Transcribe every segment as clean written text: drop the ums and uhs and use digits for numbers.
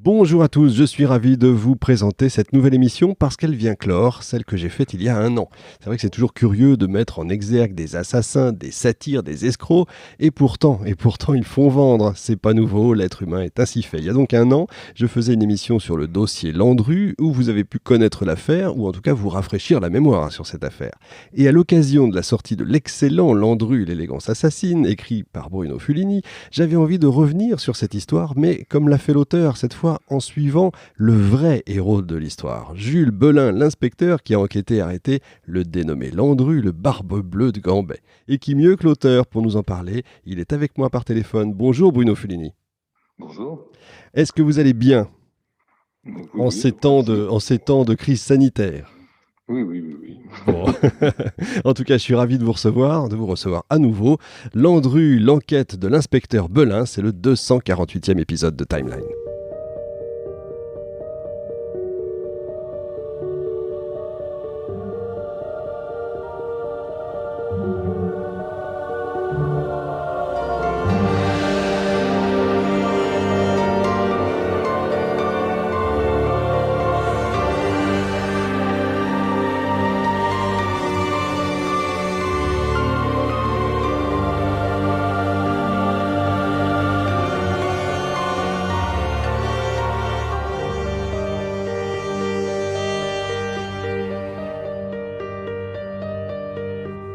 Bonjour à tous, je suis ravi de vous présenter cette nouvelle émission parce qu'elle vient clore celle que j'ai faite il y a un an. C'est vrai que c'est toujours curieux de mettre en exergue des assassins, des satyres, des escrocs, et pourtant ils font vendre. C'est pas nouveau, l'être humain est ainsi fait. Il y a donc un an, je faisais une émission sur le dossier Landru où vous avez pu connaître l'affaire, ou en tout cas vous rafraîchir la mémoire sur cette affaire. Et à l'occasion de la sortie de l'excellent Landru, l'élégance assassine, écrit par Bruno Fulini, j'avais envie de revenir sur cette histoire, mais comme l'a fait l'auteur cette fois, en suivant le vrai héros de l'histoire, Jules Belin, l'inspecteur qui a enquêté et arrêté le dénommé Landru, le barbe bleue de Gambet. Et qui mieux que l'auteur pour nous en parler, il est avec moi par téléphone. Bonjour Bruno Fulini. Bonjour. Est-ce que vous allez bien Oui, en oui, ces temps de crise sanitaire? oui. Bon. En tout cas, je suis ravi de vous recevoir à nouveau. Landru, l'enquête de l'inspecteur Belin, c'est le 248e épisode de Timeline.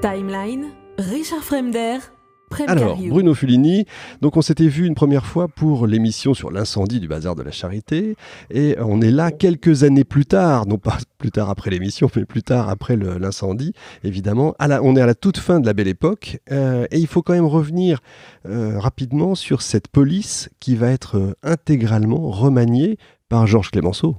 Timeline, Richard Fremder, Prem Alors, Cariou. Bruno Fulini, donc on s'était vu une première fois pour l'émission sur l'incendie du bazar de la Charité, et on est là quelques années plus tard, non pas plus tard après l'émission, mais plus tard après l'incendie, évidemment. On est à la toute fin de la Belle Époque, et il faut quand même revenir rapidement sur cette police qui va être intégralement remaniée par Georges Clemenceau.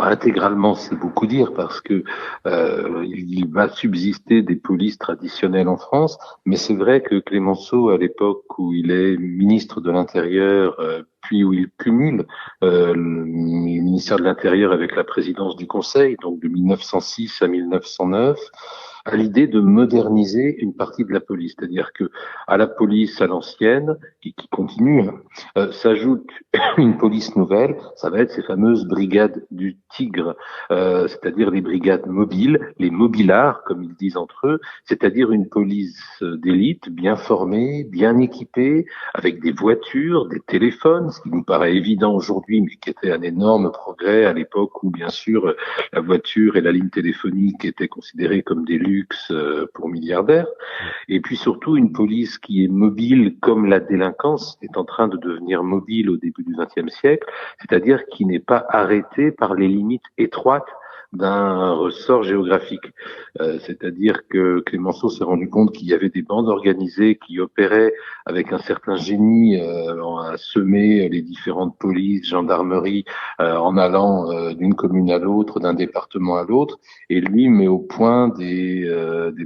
Intégralement, c'est beaucoup dire parce que il va subsister des polices traditionnelles en France, mais c'est vrai que Clemenceau, à l'époque où il est ministre de l'Intérieur, puis où il cumule le ministère de l'Intérieur avec la présidence du Conseil, donc de 1906 à 1909, a l'idée de moderniser une partie de la police, c'est-à-dire que à la police à l'ancienne, qui continue, s'ajoute une police nouvelle, ça va être ces fameuses brigades du Tigre, c'est-à-dire les brigades mobiles, les mobilards, comme ils disent entre eux, c'est-à-dire une police d'élite bien formée, bien équipée, avec des voitures, des téléphones, ce qui nous paraît évident aujourd'hui, mais qui était un énorme progrès à l'époque où, bien sûr, la voiture et la ligne téléphonique étaient considérées comme des luxes pour milliardaires. Et puis surtout, une police qui est mobile comme la délinquance est en train de devenir mobile au début du XXe siècle, c'est-à-dire qui n'est pas arrêtée par les limites étroites d'un ressort géographique. C'est-à-dire que Clemenceau s'est rendu compte qu'il y avait des bandes organisées qui opéraient avec un certain génie à semer les différentes polices, gendarmeries, en allant d'une commune à l'autre, d'un département à l'autre, et lui met au point des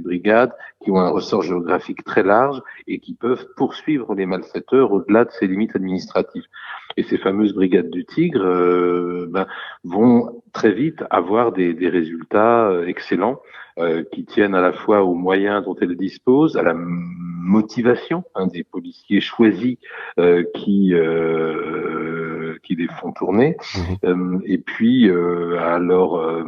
brigades qui ont un ressort géographique très large et qui peuvent poursuivre les malfaiteurs au-delà de ces limites administratives. Et ces fameuses brigades du Tigre vont très vite avoir des résultats excellents qui tiennent à la fois aux moyens dont elles disposent, à la motivation des policiers choisis qui les font tourner, et puis à leur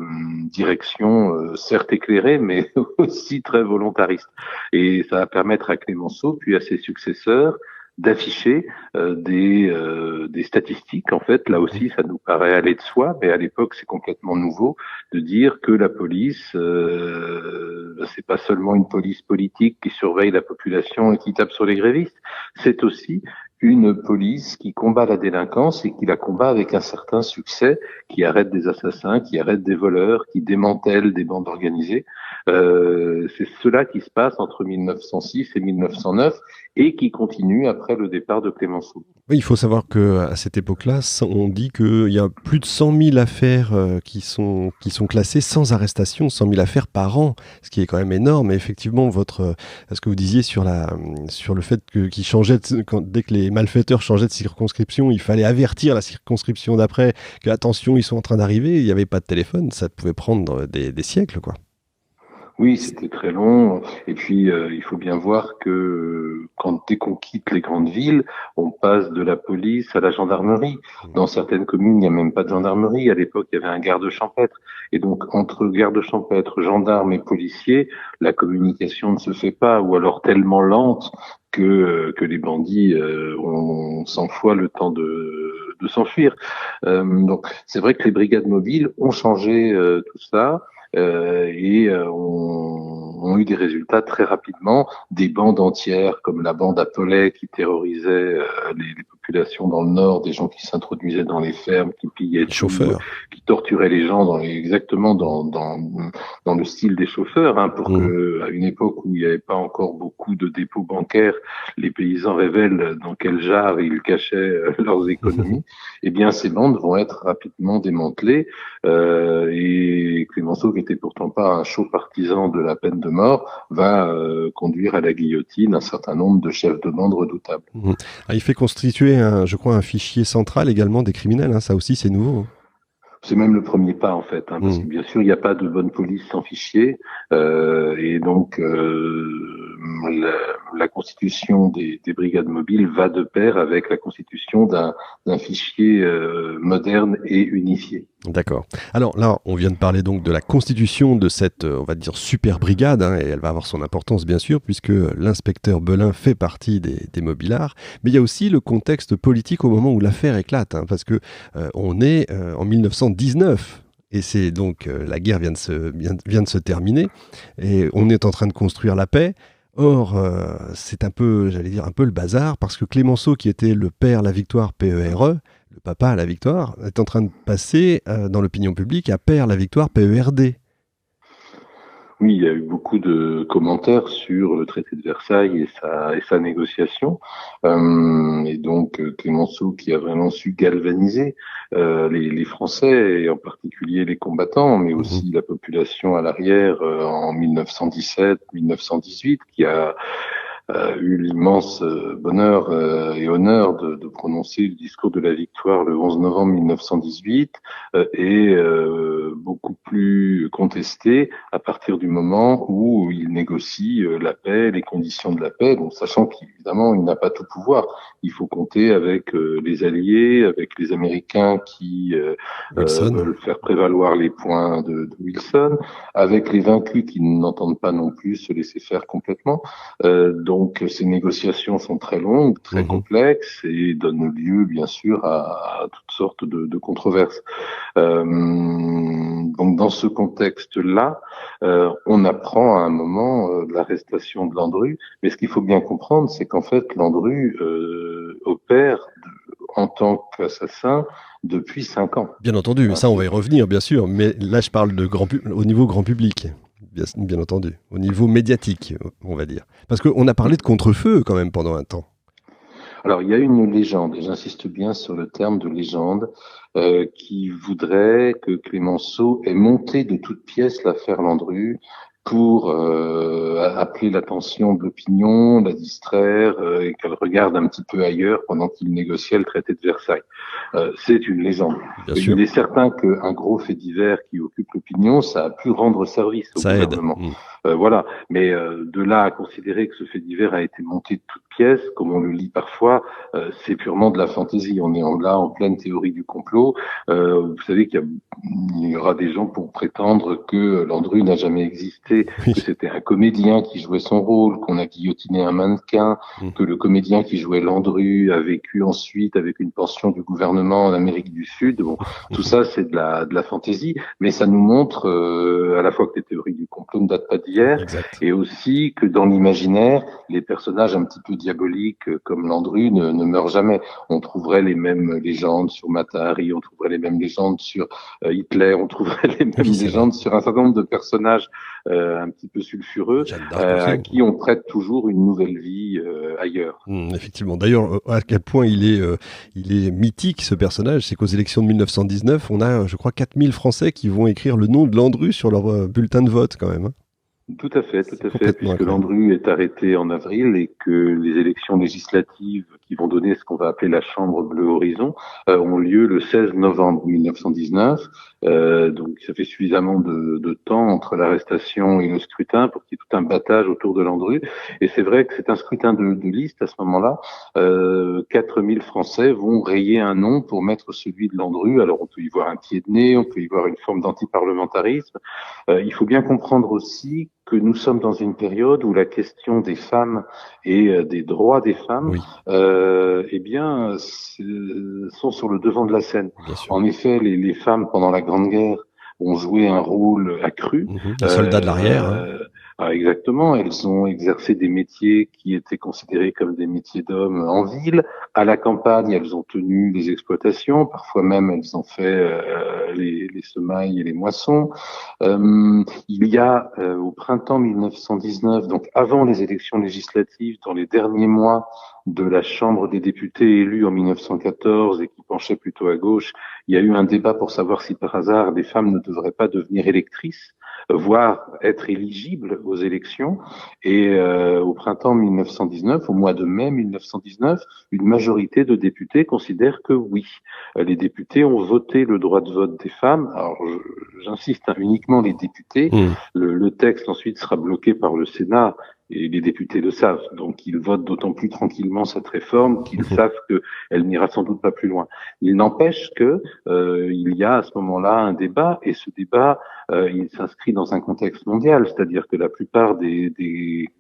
direction certes éclairée, mais aussi très volontariste. Et ça va permettre à Clemenceau, puis à ses successeurs, d'afficher des statistiques. En fait, là aussi, ça nous paraît aller de soi, mais à l'époque, c'est complètement nouveau de dire que la police, c'est pas seulement une police politique qui surveille la population et qui tape sur les grévistes, c'est aussi une police qui combat la délinquance et qui la combat avec un certain succès, qui arrête des assassins, qui arrête des voleurs, qui démantèle des bandes organisées. C'est cela qui se passe entre 1906 et 1909 et qui continue après le départ de Clemenceau. Oui, il faut savoir qu'à cette époque-là, on dit qu'il y a plus de 100 000 affaires qui sont classées sans arrestation, 100 000 affaires par an, ce qui est quand même énorme. Et effectivement, ce que vous disiez sur le fait qu'ils changeaient, dès que les malfaiteurs changeaient de circonscription, il fallait avertir la circonscription d'après que, attention, ils sont en train d'arriver, il n'y avait pas de téléphone, ça pouvait prendre des siècles, quoi. Oui, c'était très long. Et puis, il faut bien voir que dès qu'on quitte les grandes villes, on passe de la police à la gendarmerie. Dans certaines communes, il n'y a même pas de gendarmerie. À l'époque, il y avait un garde champêtre. Et donc, entre garde champêtre, gendarmes et policiers, la communication ne se fait pas, ou alors tellement lente que les bandits ont 100 fois le temps de s'enfuir. Donc, c'est vrai que les brigades mobiles ont changé tout ça. Ont eu des résultats très rapidement. Des bandes entières, comme la bande Apollet, qui terrorisait les populations dans le Nord, des gens qui s'introduisaient dans les fermes, qui pillaient tout, Chauffeur. qui torturaient les gens exactement dans le style des chauffeurs, hein, pour que, à une époque où il n'y avait pas encore beaucoup de dépôts bancaires, les paysans révèlent dans quel jarre ils cachaient leurs économies. Eh bien, ces bandes vont être rapidement démantelées. Et Clémenceau, qui était pourtant pas un chaud partisan de la peine de mort, va conduire à la guillotine un certain nombre de chefs de bande redoutables. Il fait constituer, je crois, un fichier central également des criminels. Hein. Ça aussi, c'est nouveau. C'est même le premier pas en fait, hein, parce que bien sûr il n'y a pas de bonne police sans fichier, et donc la constitution des brigades mobiles va de pair avec la constitution d'un fichier moderne et unifié. D'accord. Alors là, on vient de parler donc de la constitution de cette, on va dire, super brigade, hein, et elle va avoir son importance bien sûr, puisque l'inspecteur Belin fait partie des mobilards. Mais il y a aussi le contexte politique au moment où l'affaire éclate, hein, parce que on est en 1919. Et c'est donc la guerre vient de se terminer, et on est en train de construire la paix. Or, c'est un peu, j'allais dire, un peu le bazar, parce que Clémenceau, qui était le père La Victoire PERE, le papa à La Victoire, est en train de passer dans l'opinion publique à père La Victoire PERD. Oui, il y a eu beaucoup de commentaires sur le traité de Versailles et sa négociation. Et donc Clémenceau qui a vraiment su galvaniser les Français, et en particulier les combattants, mais aussi la population à l'arrière en 1917-1918, qui a eu l'immense bonheur et honneur de prononcer le discours de la victoire le 11 novembre 1918, et beaucoup plus contesté à partir du moment où il négocie la paix, les conditions de la paix, donc sachant qu'évidemment il n'a pas tout pouvoir. Il faut compter avec les Alliés, avec les Américains qui veulent faire prévaloir les points de Wilson, avec les vaincus qui n'entendent pas non plus se laisser faire complètement. Donc ces négociations sont très longues, très complexes, et donnent lieu bien sûr à toutes sortes de controverses. Donc dans ce contexte-là, on apprend à un moment l'arrestation de Landru, mais ce qu'il faut bien comprendre, c'est qu'en fait Landru opère en tant qu'assassin depuis 5 ans. Bien entendu, ça on va y revenir bien sûr, mais là je parle au niveau grand public. Bien entendu, au niveau médiatique, on va dire. Parce qu'on a parlé de contre-feu quand même pendant un temps. Alors, il y a une légende, et j'insiste bien sur le terme de légende, qui voudrait que Clémenceau ait monté de toutes pièces l'affaire Landru pour appeler l'attention de l'opinion, la distraire, et qu'elle regarde un petit peu ailleurs pendant qu'il négociait le traité de Versailles. C'est une légende. Il est certain qu'un gros fait divers qui occupe l'opinion, ça a pu rendre service au gouvernement. Voilà. Mais de là à considérer que ce fait divers a été monté de toutes pièces, comme on le lit parfois, c'est purement de la fantaisie. On est là en pleine théorie du complot. Vous savez qu'il y aura des gens pour prétendre que Landru n'a jamais existé, que c'était un comédien qui jouait son rôle, qu'on a guillotiné un mannequin, que le comédien qui jouait Landru a vécu ensuite avec une pension du gouvernement en Amérique du Sud. Bon, tout ça, c'est de la fantaisie, mais ça nous montre à la fois que les théories du complot ne datent pas d'hier, et aussi que dans l'imaginaire, les personnages un petit peu diaboliques comme Landru ne meurent jamais. On trouverait les mêmes légendes sur Mata Hari, on trouverait les mêmes légendes sur Hitler, on trouverait les mêmes légendes sur un certain nombre de personnages un petit peu sulfureux, à qui on prête toujours une nouvelle vie ailleurs. Effectivement. D'ailleurs, à quel point il est mythique ce personnage, c'est qu'aux élections de 1919, on a, je crois, 4000 Français qui vont écrire le nom de Landru sur leur bulletin de vote quand même. Tout à fait, C'est complètement puisque incroyable. Landru est arrêté en avril et que les élections législatives qui vont donner ce qu'on va appeler la Chambre Bleu Horizon ont lieu le 16 novembre 1919. Donc ça fait suffisamment de temps entre l'arrestation et le scrutin pour qu'il y ait tout un battage autour de Landru. Et c'est vrai que c'est un scrutin de liste à ce moment-là. 4000 Français vont rayer un nom pour mettre celui de Landru. Alors on peut y voir un pied de nez, on peut y voir une forme d'antiparlementarisme. Il faut bien comprendre aussi que nous sommes dans une période où la question des femmes et des droits des femmes, Oui, eh bien, sont sur le devant de la scène. bien sûr. En effet, les femmes pendant la Grande Guerre ont joué un rôle accru. Les soldats de l'arrière, hein. Exactement, elles ont exercé des métiers qui étaient considérés comme des métiers d'hommes en ville. À la campagne, elles ont tenu les exploitations, parfois même elles ont fait les semailles et les moissons. Il y a au printemps 1919, donc avant les élections législatives, dans les derniers mois de la Chambre des députés élue en 1914 et qui penchait plutôt à gauche, il y a eu un débat pour savoir si par hasard les femmes ne devraient pas devenir électrices, voire être éligibles aux élections. Et au printemps 1919, au mois de mai 1919, une majorité de députés considère que oui, les députés ont voté le droit de vote des femmes. Alors j'insiste, hein, uniquement les députés. Mmh. Le texte ensuite sera bloqué par le Sénat. Et les députés le savent, donc ils votent d'autant plus tranquillement cette réforme qu'ils savent qu'elle n'ira sans doute pas plus loin. Il n'empêche que il y a à ce moment-là un débat, et ce débat il s'inscrit dans un contexte mondial, c'est-à-dire que la plupart des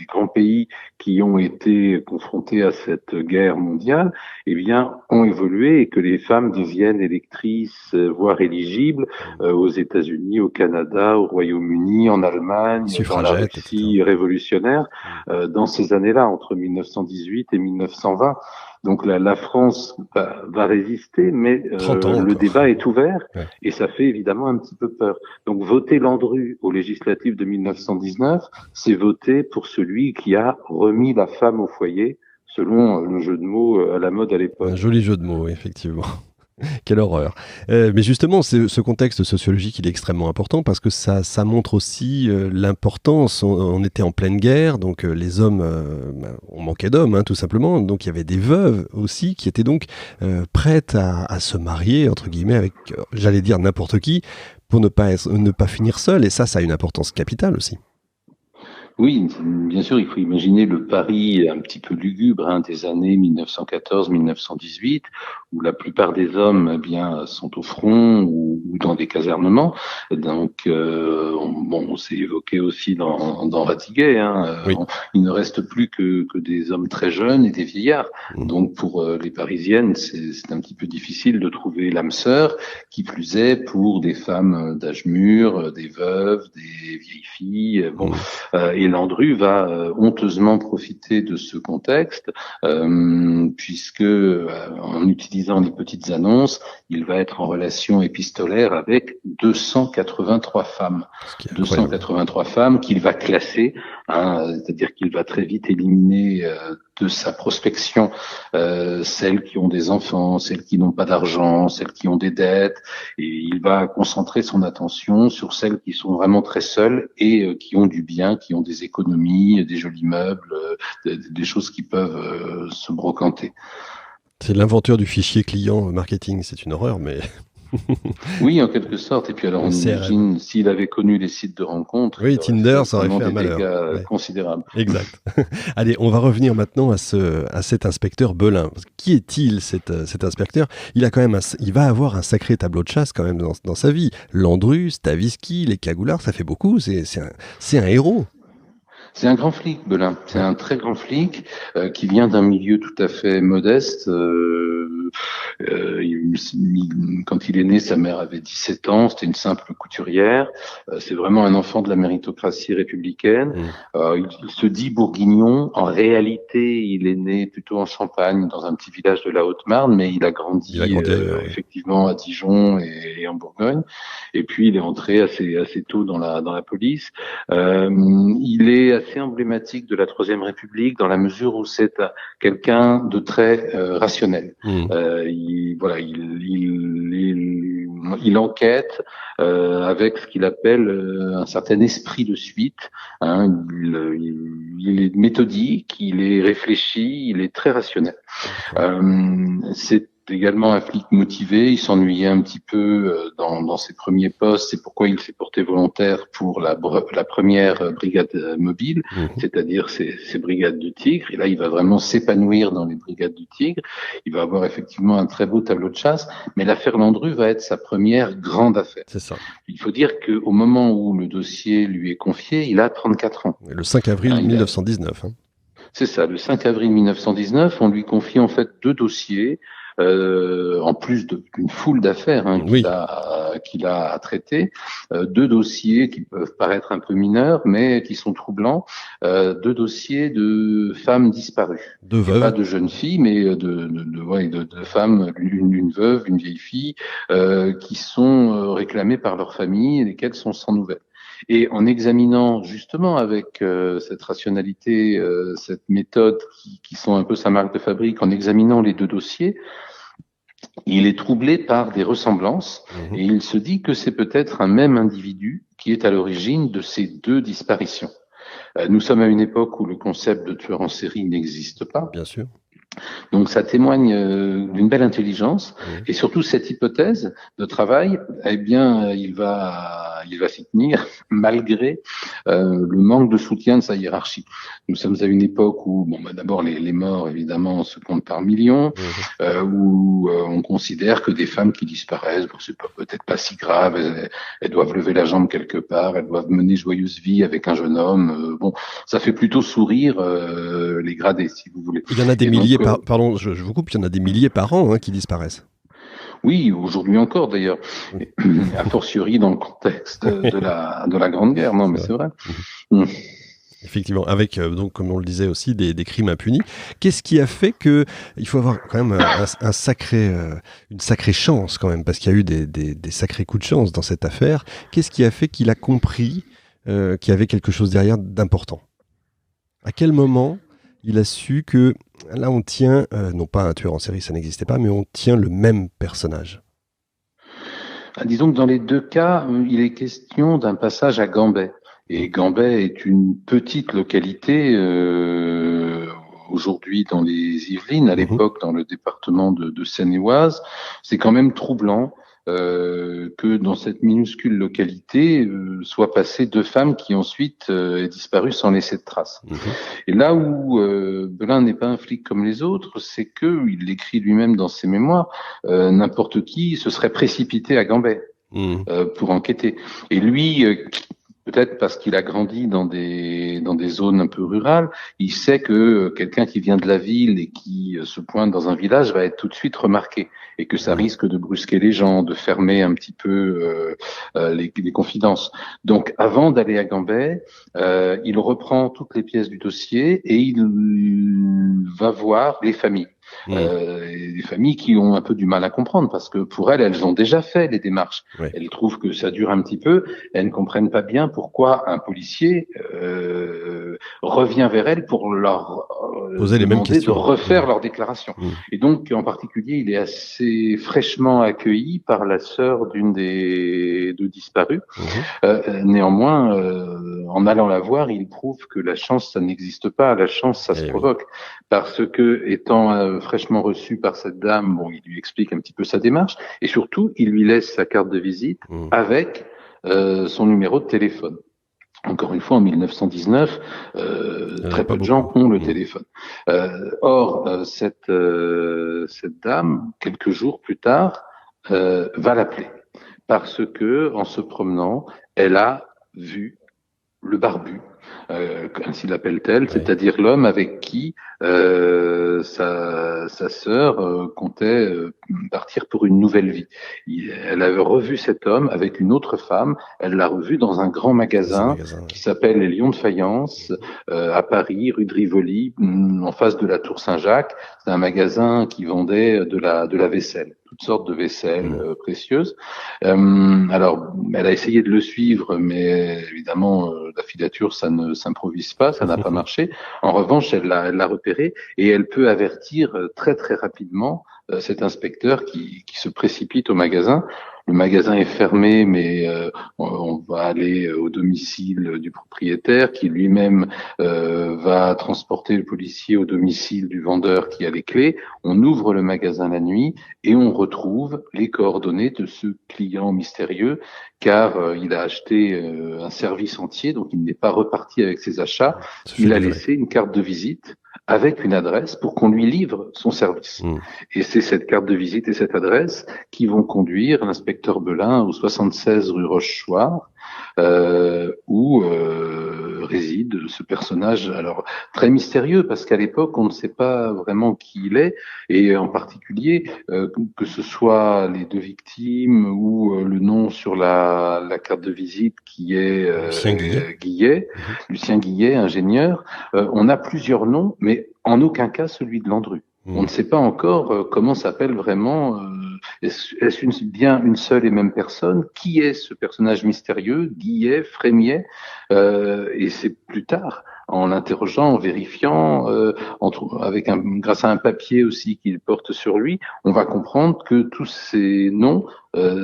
grands pays qui ont été confrontés à cette guerre mondiale, eh bien, ont évolué et que les femmes deviennent électrices, voire éligibles aux États-Unis, au Canada, au Royaume-Uni, en Allemagne, dans la Suffragettes, etc. Russie révolutionnaire, dans ces années-là, entre 1918 et 1920. Donc la France va résister, mais 30 ans le encore. débat est ouvert Ouais. et ça fait évidemment un petit peu peur. Donc voter Landru aux législatives de 1919, c'est voter pour celui qui a remis la femme au foyer, selon le jeu de mots à la mode à Un l'époque. joli jeu de mots, effectivement. Quelle horreur. Mais justement, ce contexte sociologique, il est extrêmement important parce que ça montre aussi l'importance. On était en pleine guerre, donc les hommes, on manquait d'hommes, hein, tout simplement. Donc il y avait des veuves aussi qui étaient donc prêtes à se marier, entre guillemets, avec, j'allais dire, n'importe qui, pour ne pas finir seul. Et ça a une importance capitale aussi. Oui, bien sûr, il faut imaginer le Paris un petit peu lugubre des années 1914-1918, où la plupart des hommes eh bien sont au front ou dans des casernements. Donc, on s'est évoqué aussi dans Ratiguet. Oui. Il ne reste plus que des hommes très jeunes et des vieillards. Mmh. Donc, pour les Parisiennes, c'est un petit peu difficile de trouver l'âme sœur, qui plus est pour des femmes d'âge mûr, des veuves, des vieilles filles. Et Landru va honteusement profiter de ce contexte, puisque en utilisant les petites annonces, il va être en relation épistolaire avec 283 femmes. Ce qui est incroyable. 283 femmes qu'il va classer, c'est-à-dire qu'il va très vite éliminer de sa prospection celles qui ont des enfants, celles qui n'ont pas d'argent, celles qui ont des dettes, et il va concentrer son attention sur celles qui sont vraiment très seules et qui ont du bien, qui ont des économies, des jolis meubles, des choses qui peuvent se brocanter. C'est l'inventeur du fichier client marketing, c'est une horreur, mais Oui, en quelque sorte. Et puis alors, le on CRM. imagine s'il avait connu les sites de rencontres, Oui, il aurait Tinder, fait ça aurait vraiment fait un des malheur. dégâts Ouais. considérables. Exact. Allez, on va revenir maintenant à cet inspecteur Belin. Qui est-il, cet inspecteur? Il a quand même il va avoir un sacré tableau de chasse quand même dans sa vie. Landru, Stavisky, les cagoulards, ça fait beaucoup. C'est un héros. C'est un grand flic, Belin. C'est Ouais. un très grand flic qui vient d'un milieu tout à fait modeste. Quand il est né, sa mère avait 17 ans. C'était une simple couturière. C'est vraiment un enfant de la méritocratie républicaine. Mm. Il se dit bourguignon. En réalité, il est né plutôt en Champagne, dans un petit village de la Haute-Marne, mais il a Il a grandi grandi ailleurs, oui. effectivement à Dijon et en Bourgogne. Et puis, il est entré assez tôt dans la police. Il est assez emblématique de la Troisième République dans la mesure où c'est quelqu'un de très rationnel. Mm. Il il enquête avec ce qu'il appelle un certain esprit de suite. Hein. Il est méthodique, il est réfléchi, il est très rationnel. C'est également un flic motivé, il s'ennuyait un petit peu dans ses premiers postes, c'est pourquoi il s'est porté volontaire pour la première brigade mobile, c'est-à-dire ces brigades du Tigre, et là il va vraiment s'épanouir dans les brigades du Tigre, il va avoir effectivement un très beau tableau de chasse, mais l'affaire Landru va être sa première grande affaire. C'est ça. Il faut dire qu'au moment où le dossier lui est confié, il a 34 ans. Le 5 avril 1919. C'est ça, le 5 avril 1919, on lui confie en fait 2 dossiers, en plus d'une foule d'affaires qu'il a à traiter, 2 dossiers qui peuvent paraître un peu mineurs, mais qui sont troublants, 2 dossiers de femmes disparues. De veuves. Pas de jeunes filles, mais de femmes, une veuve, une vieille fille, qui sont réclamées par leur famille et lesquelles sont sans nouvelles. Et en examinant justement avec cette rationalité, cette méthode qui sont un peu sa marque de fabrique, en examinant les 2 dossiers, il est troublé par des ressemblances et il se dit que c'est peut-être un même individu qui est à l'origine de ces 2 disparitions. Nous sommes à une époque où le concept de tueur en série n'existe pas. Bien sûr. Donc ça témoigne d'une belle intelligence et surtout cette hypothèse de travail, eh bien il va s'y tenir malgré le manque de soutien de sa hiérarchie. Nous sommes à une époque où d'abord les morts évidemment se comptent par millions, où on considère que des femmes qui disparaissent, c'est peut-être pas si grave, elles doivent lever la jambe quelque part, elles doivent mener joyeuse vie avec un jeune homme. Ça fait plutôt sourire les gradés, si vous voulez. Il y en a des milliers pardon, je vous coupe, il y en a des milliers par an qui disparaissent. Oui, aujourd'hui encore d'ailleurs, a fortiori dans le contexte de la Grande Guerre, non mais c'est vrai. Effectivement, avec donc comme on le disait aussi des crimes impunis. Qu'est-ce qui a fait que il faut avoir quand même une sacrée chance quand même, parce qu'il y a eu des sacrés coups de chance dans cette affaire. Qu'est-ce qui a fait qu'il a compris qu'il y avait quelque chose derrière d'important? À quel moment il a su que là on tient, non pas un tueur en série, ça n'existait pas, mais on tient le même personnage? Disons que dans les 2 cas, il est question d'un passage à Gambais. Et Gambais est une petite localité aujourd'hui dans les Yvelines, à l'époque dans le département de Seine-et-Oise. C'est quand même troublant que dans cette minuscule localité soient passées 2 femmes qui ensuite est disparues sans laisser de traces. Et là où Belin n'est pas un flic comme les autres, c'est que il l'écrit lui-même dans ses mémoires, n'importe qui se serait précipité à Gambais pour enquêter. Et lui, peut-être parce qu'il a grandi dans des zones un peu rurales, il sait que quelqu'un qui vient de la ville et qui se pointe dans un village va être tout de suite remarqué et que ça risque de brusquer les gens, de fermer un petit peu les confidences. Donc avant d'aller à Gambais, il reprend toutes les pièces du dossier et il va voir les familles. Des familles qui ont un peu du mal à comprendre parce que pour elles ont déjà fait les démarches. Ouais. Elles trouvent que ça dure un petit peu. Elles ne comprennent pas bien pourquoi un policier revient vers elles pour leur poser les mêmes questions, de refaire leur déclaration. Et donc, en particulier, il est assez fraîchement accueilli par la sœur d'une des 2 disparues. Néanmoins, en allant la voir, il prouve que la chance, ça n'existe pas. La chance, ça se provoque. Parce que, étant fraîchement reçu par cette dame, il lui explique un petit peu sa démarche et surtout, il lui laisse sa carte de visite avec son numéro de téléphone. Encore une fois, en 1919, très peu de gens ont le téléphone. Or, cette dame, quelques jours plus tard, va l'appeler parce que, en se promenant, elle a vu le barbu, ainsi l'appelle-t-elle, c'est-à-dire l'homme avec qui sa sœur comptait partir pour une nouvelle vie. Elle avait revu cet homme avec une autre femme, elle l'a revu dans un grand magasin qui s'appelle les Lions de Faïence, à Paris, rue de Rivoli, en face de la Tour Saint-Jacques. C'est un magasin qui vendait de la vaisselle, toutes sortes de vaisselle précieuses. Alors, elle a essayé de le suivre, mais évidemment, la filature, ça ne s'improvise pas, ça n'a pas marché. En revanche, elle l'a repéré et elle peut avertir très très rapidement cet inspecteur qui se précipite au magasin. le magasin est fermé, mais on va aller au domicile du propriétaire, qui lui-même va transporter le policier au domicile du vendeur qui a les clés. On ouvre le magasin la nuit et on retrouve les coordonnées de ce client mystérieux, car il a acheté un service entier, donc il n'est pas reparti avec ses achats. Il a laissé une carte de visite avec une adresse pour qu'on lui livre son service. Et c'est cette carte de visite et cette adresse qui vont conduire l'inspecteur Belin au 76 rue Rochechouart, où réside ce personnage, alors très mystérieux, parce qu'à l'époque on ne sait pas vraiment qui il est, et en particulier que ce soit les deux victimes ou le nom sur la carte de visite qui est Lucien Guillet, ingénieur. On a plusieurs noms, mais en aucun cas celui de Landru. On ne sait pas encore comment s'appelle vraiment. Est-ce bien une seule et même personne? Qui est ce personnage mystérieux, Guillet, Frémiet? Et c'est plus tard, en l'interrogeant, en vérifiant, grâce à un papier aussi qu'il porte sur lui, on va comprendre que tous ces noms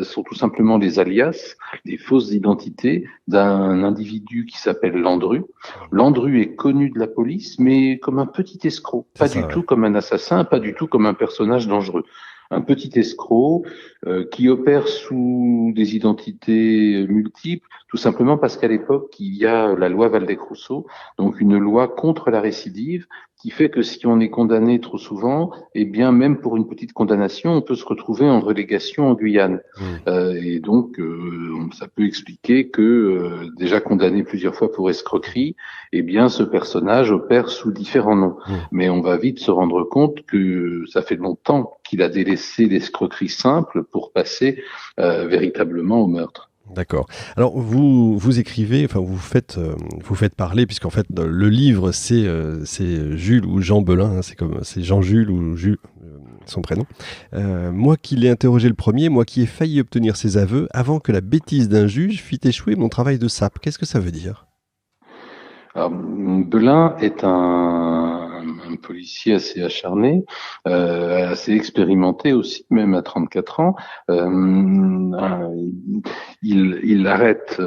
sont tout simplement les alias, les fausses identités d'un individu qui s'appelle Landru. Landru est connu de la police, mais comme un petit escroc, pas du tout comme un assassin, pas du tout comme un personnage dangereux. Un petit escroc qui opère sous des identités multiples, tout simplement parce qu'à l'époque, il y a la loi Valdec-Rousseau, donc une loi contre la récidive, qui fait que si on est condamné trop souvent, eh bien même pour une petite condamnation, on peut se retrouver en relégation en Guyane. Et donc, ça peut expliquer que déjà condamné plusieurs fois pour escroquerie, eh bien ce personnage opère sous différents noms. Mais on va vite se rendre compte que ça fait longtemps qu'il a délaissé l'escroquerie simple pour passer véritablement au meurtre. D'accord. Alors vous écrivez, enfin vous faites parler, puisqu'en fait le livre c'est Jules ou Jean Belin, c'est Jean-Jules ou Jules, son prénom. Moi qui l'ai interrogé le premier, moi qui ai failli obtenir ses aveux avant que la bêtise d'un juge fît échouer mon travail de sape. Qu'est-ce que ça veut dire? Alors, Belin est un policier assez acharné, assez expérimenté aussi, même à 34 ans. Il arrête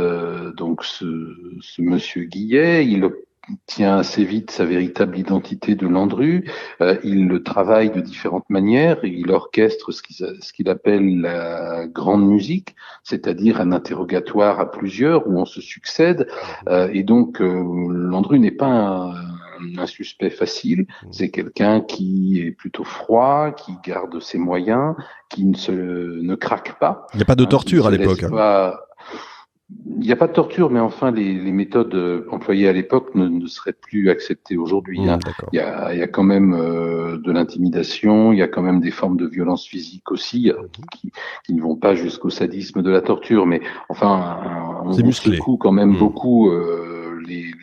donc ce monsieur Guillet, il obtient assez vite sa véritable identité de Landru, il le travaille de différentes manières, il orchestre ce qu'il appelle la grande musique, c'est-à-dire un interrogatoire à plusieurs où on se succède, et donc Landru n'est pas un suspect facile, c'est quelqu'un qui est plutôt froid, qui garde ses moyens, qui ne craque pas. Il n'y a pas de torture à l'époque. Il n'y a pas de torture, mais enfin, les méthodes employées à l'époque ne seraient plus acceptées aujourd'hui. Il y a quand même de l'intimidation, il y a quand même des formes de violence physique aussi, qui ne vont pas jusqu'au sadisme de la torture, mais enfin, on secoue quand même beaucoup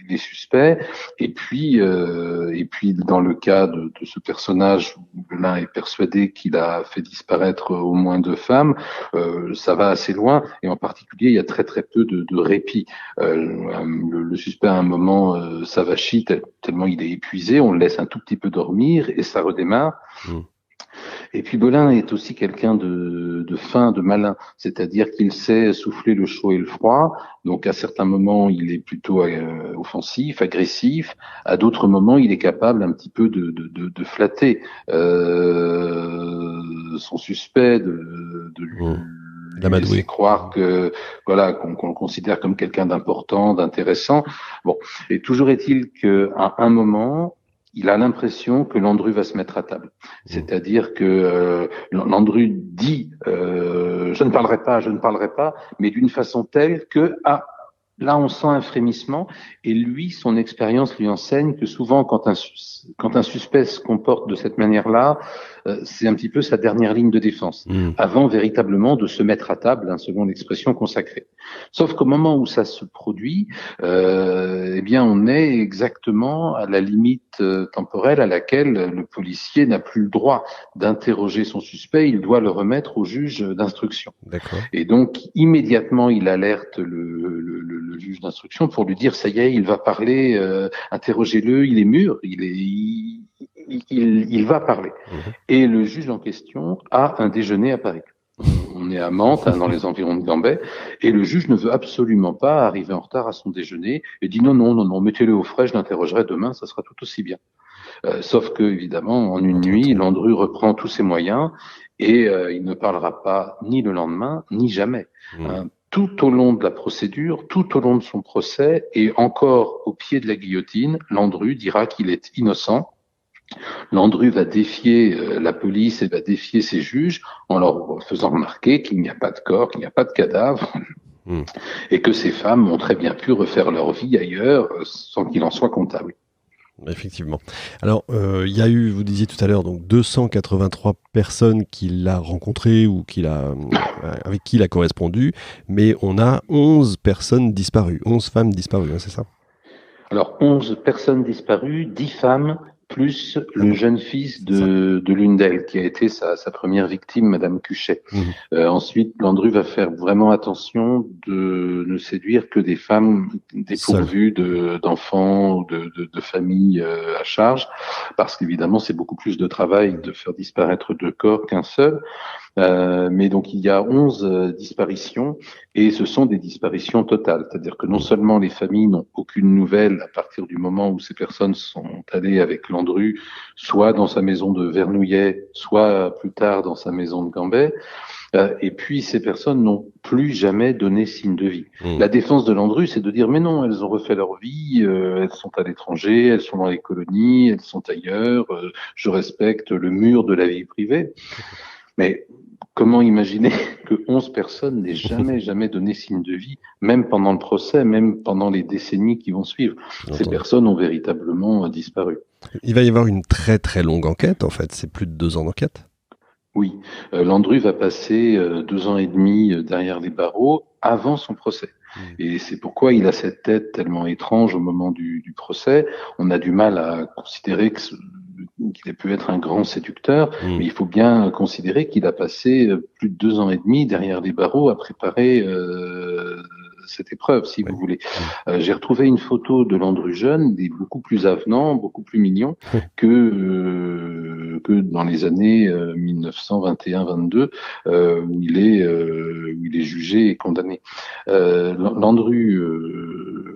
les suspects. Et puis dans le cas de ce personnage, l'un est persuadé qu'il a fait disparaître au moins 2 femmes, ça va assez loin, et en particulier, il y a très très peu de répit. Le suspect à un moment s'avachit tellement il est épuisé, on le laisse un tout petit peu dormir et ça redémarre. Et puis Belin est aussi quelqu'un de fin, de malin, c'est-à-dire qu'il sait souffler le chaud et le froid. Donc à certains moments, il est plutôt offensif, agressif. À d'autres moments, il est capable un petit peu de flatter son suspect, de lui laisser croire que qu'on le considère comme quelqu'un d'important, d'intéressant. Bon, et toujours est-il qu'à un moment, il a l'impression que Landru va se mettre à table. C'est-à-dire que Landru dit je ne parlerai pas, mais d'une façon telle que là on sent un frémissement, et lui, son expérience lui enseigne que souvent quand un suspect se comporte de cette manière-là, c'est un petit peu sa dernière ligne de défense, avant véritablement de se mettre à table, selon l'expression consacrée. Sauf qu'au moment où ça se produit, eh bien on est exactement à la limite temporelle à laquelle le policier n'a plus le droit d'interroger son suspect, il doit le remettre au juge d'instruction. D'accord. Et donc immédiatement il alerte le juge d'instruction pour lui dire ça y est, il va parler, interrogez-le, il est mûr, il va parler. Et le juge en question a un déjeuner à Paris. On On est à Mantes, dans les environs de Gambais, et le juge ne veut absolument pas arriver en retard à son déjeuner et dit non, mettez-le au frais, je l'interrogerai demain, ça sera tout aussi bien. Sauf que, évidemment, en une nuit, Landru reprend tous ses moyens et il ne parlera pas ni le lendemain, ni jamais. Tout au long de la procédure, tout au long de son procès, et encore au pied de la guillotine, Landru dira qu'il est innocent. Landru va défier la police et va défier ses juges en leur faisant remarquer qu'il n'y a pas de corps, qu'il n'y a pas de cadavre, et que ces femmes ont très bien pu refaire leur vie ailleurs sans qu'il en soit comptable. Effectivement. Alors, il y a eu, vous disiez tout à l'heure, donc 283 personnes qu'il a rencontrées ou avec qui il a correspondu, mais on a 11 personnes disparues, 11 femmes disparues, c'est ça ? Alors, 11 personnes disparues, 10 femmes, plus le jeune fils de l'une d'elles, qui a été sa première victime, Madame Cuchet. Ensuite, Landru va faire vraiment attention de ne séduire que des femmes dépourvues d'enfants ou de familles à charge, parce qu'évidemment, c'est beaucoup plus de travail de faire disparaître 2 corps qu'un seul. Mais donc il y a 11 disparitions et ce sont des disparitions totales, c'est-à-dire que non seulement les familles n'ont aucune nouvelle à partir du moment où ces personnes sont allées avec Landru, soit dans sa maison de Vernouillet, soit plus tard dans sa maison de Gambais, et puis ces personnes n'ont plus jamais donné signe de vie. La défense de Landru, c'est de dire mais non, elles ont refait leur vie, elles sont à l'étranger, elles sont dans les colonies, elles sont ailleurs, je respecte le mur de la vie privée. Mais comment imaginer que 11 personnes n'aient jamais donné signe de vie, même pendant le procès, même pendant les décennies qui vont suivre. Ces personnes ont véritablement disparu. Il va y avoir une très très longue enquête, en fait. C'est plus de 2 ans d'enquête. Oui. Landru va passer 2 ans et demi derrière les barreaux avant son procès. Et c'est pourquoi il a cette tête tellement étrange au moment du procès. On a du mal à considérer qu'il ait pu être un grand séducteur, mais il faut bien considérer qu'il a passé plus de 2 ans et demi derrière les barreaux à préparer cette épreuve, si vous voulez. J'ai retrouvé une photo de Landru jeune, il est beaucoup plus avenant, beaucoup plus mignon que dans les années 1921-22, où il est jugé et condamné. Landru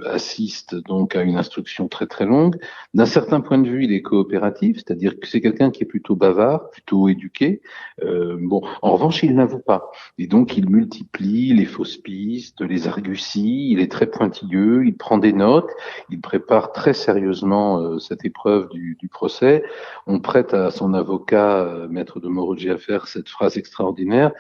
assiste donc à une instruction très très longue. D'un certain point de vue, il est coopératif, c'est-à-dire que c'est quelqu'un qui est plutôt bavard, plutôt éduqué. En revanche, il n'avoue pas. Et donc, il multiplie les fausses pistes, les arguties, il est très pointilleux, il prend des notes, il prépare très sérieusement cette épreuve du procès. On prête à son avocat, maître de Moroji Affaires, cette phrase extraordinaire: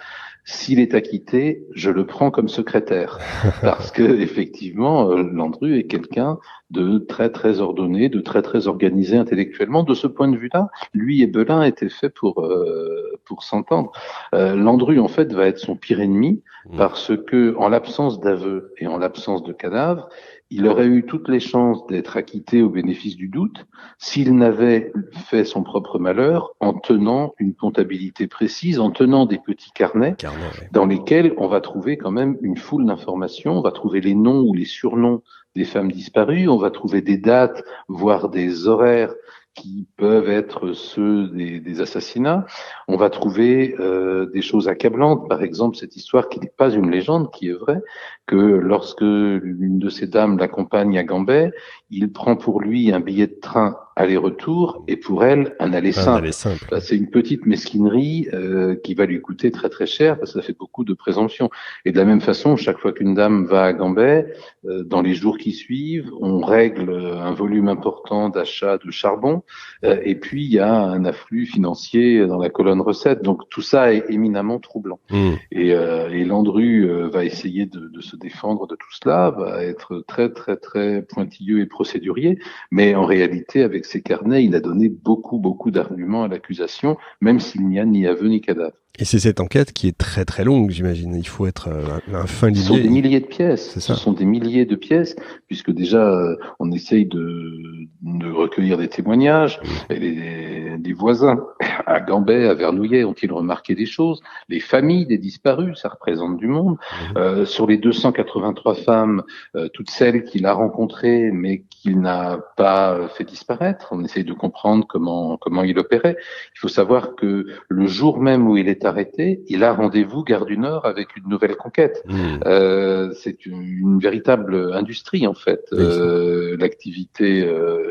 s'il est acquitté, je le prends comme secrétaire. Parce que, effectivement, Landru est quelqu'un de très, très ordonné, de très, très organisé intellectuellement. De ce point de vue-là, lui et Belin étaient faits pour s'entendre. Landru, en fait, va être son pire ennemi parce que, en l'absence d'aveu et en l'absence de cadavre, il aurait eu toutes les chances d'être acquitté au bénéfice du doute s'il n'avait fait son propre malheur en tenant une comptabilité précise, en tenant des petits carnets dans lesquels on va trouver quand même une foule d'informations. On va trouver les noms ou les surnoms des femmes disparues, on va trouver des dates, voire des horaires qui peuvent être ceux des assassinats. On va trouver des choses accablantes, par exemple cette histoire qui n'est pas une légende, qui est vraie, que lorsque l'une de ces dames l'accompagne à Gambais, il prend pour lui un billet de train aller-retour et pour elle un aller simple. C'est une petite mesquinerie qui va lui coûter très très cher parce que ça fait beaucoup de présomptions. Et de la même façon, chaque fois qu'une dame va à Gambais, dans les jours qui suivent, on règle un volume important d'achats de charbon et puis il y a un afflux financier dans la colonne recettes. Donc tout ça est éminemment troublant. Et Landru va essayer de se défendre de tout cela, va être très très très pointilleux et procédurier, mais en réalité avec ses carnets, il a donné beaucoup d'arguments à l'accusation, même s'il n'y a ni aveu ni cadavre. Et c'est cette enquête qui est très très longue, j'imagine. Il faut être un fin lisier. Ce sont des milliers de pièces. Ce sont des milliers de pièces, puisque déjà on essaye de recueillir des témoignages. Et les voisins à Gambais, à Vernouillet, ont-ils remarqué des choses? Les familles des disparus, ça représente du monde. Sur les 283 femmes, toutes celles qu'il a rencontrées, mais qu'il n'a pas fait disparaître, on essaye de comprendre comment il opérait. Il faut savoir que le jour même où il est arrêté, il a rendez-vous gare du Nord avec une nouvelle conquête. C'est une véritable industrie en fait, l'activité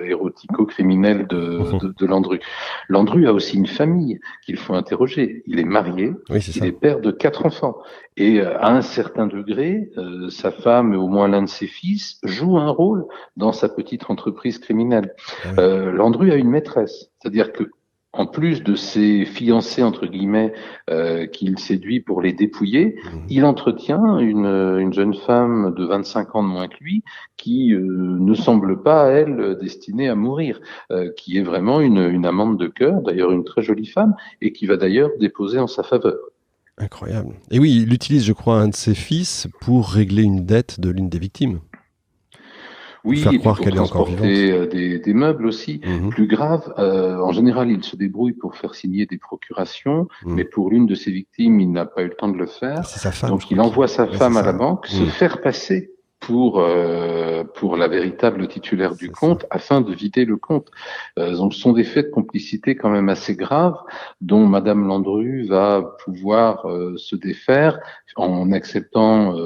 érotico-criminelle de Landru. Landru a aussi une famille qu'il faut interroger. Il est marié, il est père de 4 enfants. Et à un certain degré, sa femme et au moins l'un de ses fils jouent un rôle dans sa petite entreprise criminelle. Landru a une maîtresse, c'est-à-dire que en plus de ses fiancés entre guillemets qu'il séduit pour les dépouiller, il entretient une jeune femme de 25 ans de moins que lui qui ne semble pas, elle, destinée à mourir, qui est vraiment une amante de cœur, d'ailleurs une très jolie femme, et qui va d'ailleurs déposer en sa faveur. Incroyable. Et oui, il utilise, je crois, un de ses fils pour régler une dette de l'une des victimes. Oui, faire croire pour qu'elle est encore vivante. Des meubles aussi. Plus grave, en général, il se débrouille pour faire signer des procurations, mais pour l'une de ses victimes, il n'a pas eu le temps de le faire. C'est sa femme. Donc, il envoie sa femme à la banque se faire passer pour la véritable titulaire du compte afin de vider le compte. Donc, ce sont des faits de complicité quand même assez graves dont Madame Landru va pouvoir se défaire en acceptant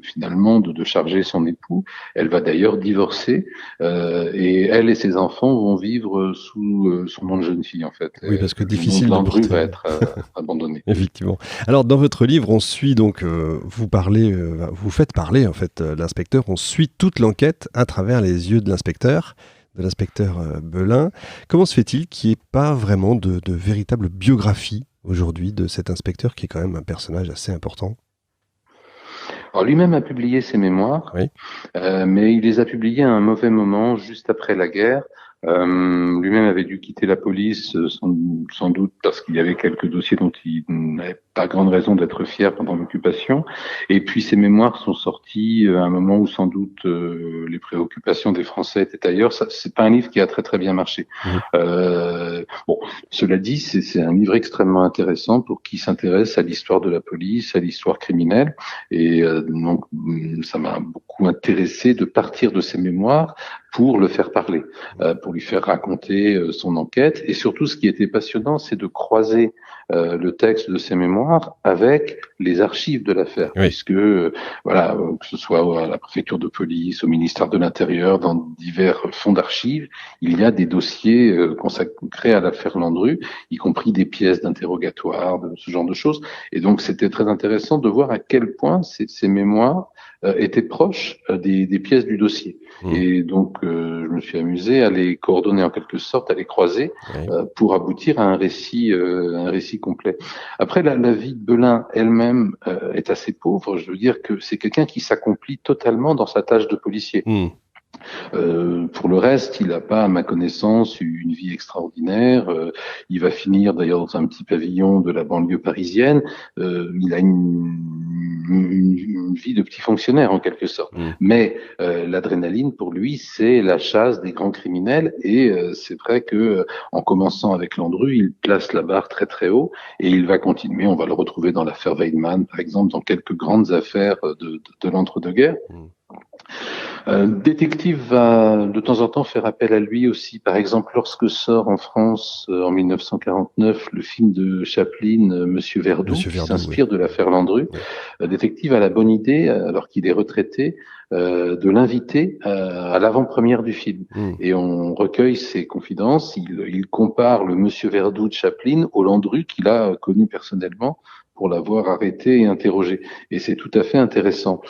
finalement de charger son époux. Elle va d'ailleurs divorcer et elle et ses enfants vont vivre sous son nom de jeune fille en fait. Oui, parce que difficile de Landru porter. va être abandonné. Effectivement. Alors dans votre livre, on suit donc, vous faites parler en fait l'inspecteur. On suit toute l'enquête à travers les yeux de l'inspecteur Belin. Comment se fait-il qu'il n'y ait pas vraiment de véritable biographie aujourd'hui de cet inspecteur qui est quand même un personnage assez important? Alors lui-même a publié ses mémoires, mais il les a publiés à un mauvais moment, juste après la guerre. Lui-même avait dû quitter la police, sans doute parce qu'il y avait quelques dossiers dont il n'avait pas grande raison d'être fier pendant l'occupation. Et puis ses mémoires sont sortis à un moment où sans doute les préoccupations des Français étaient ailleurs. Ça, c'est pas un livre qui a très très bien marché. Bon, cela dit, c'est un livre extrêmement intéressant pour qui s'intéresse à l'histoire de la police, à l'histoire criminelle. Et donc, ça m'a beaucoup intéressé de partir de ses mémoires pour le faire parler, pour lui faire raconter son enquête. Et surtout, ce qui était passionnant, c'est de croiser le texte de ses mémoires avec les archives de l'affaire, puisque voilà, que ce soit à la préfecture de police, au ministère de l'Intérieur, dans divers fonds d'archives, il y a des dossiers consacrés à l'affaire Landru, y compris des pièces d'interrogatoire, de ce genre de choses. Et donc, c'était très intéressant de voir à quel point ces mémoires étaient proches des pièces du dossier. Et donc, je me suis amusé à les coordonner en quelque sorte, à les croiser pour aboutir à un récit complet. Après, la vie de Belin elle-même est assez pauvre. Je veux dire que c'est quelqu'un qui s'accomplit totalement dans sa tâche de policier. Pour le reste, il n'a pas, à ma connaissance, une vie extraordinaire. Il va finir d'ailleurs dans un petit pavillon de la banlieue parisienne. Il a une vie de petit fonctionnaire en quelque sorte. Mais l'adrénaline pour lui, c'est la chasse des grands criminels. Et c'est vrai que en commençant avec Landru, il place la barre très très haut et il va continuer. On va le retrouver dans l'affaire Weidmann, par exemple, dans quelques grandes affaires de l'entre-deux-guerres. Détective va de temps en temps faire appel à lui aussi. Par exemple, lorsque sort en France en 1949 le film de Chaplin, Monsieur Verdoux, qui s'inspire de l'affaire Landru, Détective a la bonne idée, alors qu'il est retraité, de l'inviter à l'avant-première du film. Et on recueille ses confidences. Il compare le Monsieur Verdoux de Chaplin au Landru qu'il a connu personnellement, pour l'avoir arrêté et interrogé. Et c'est tout à fait intéressant,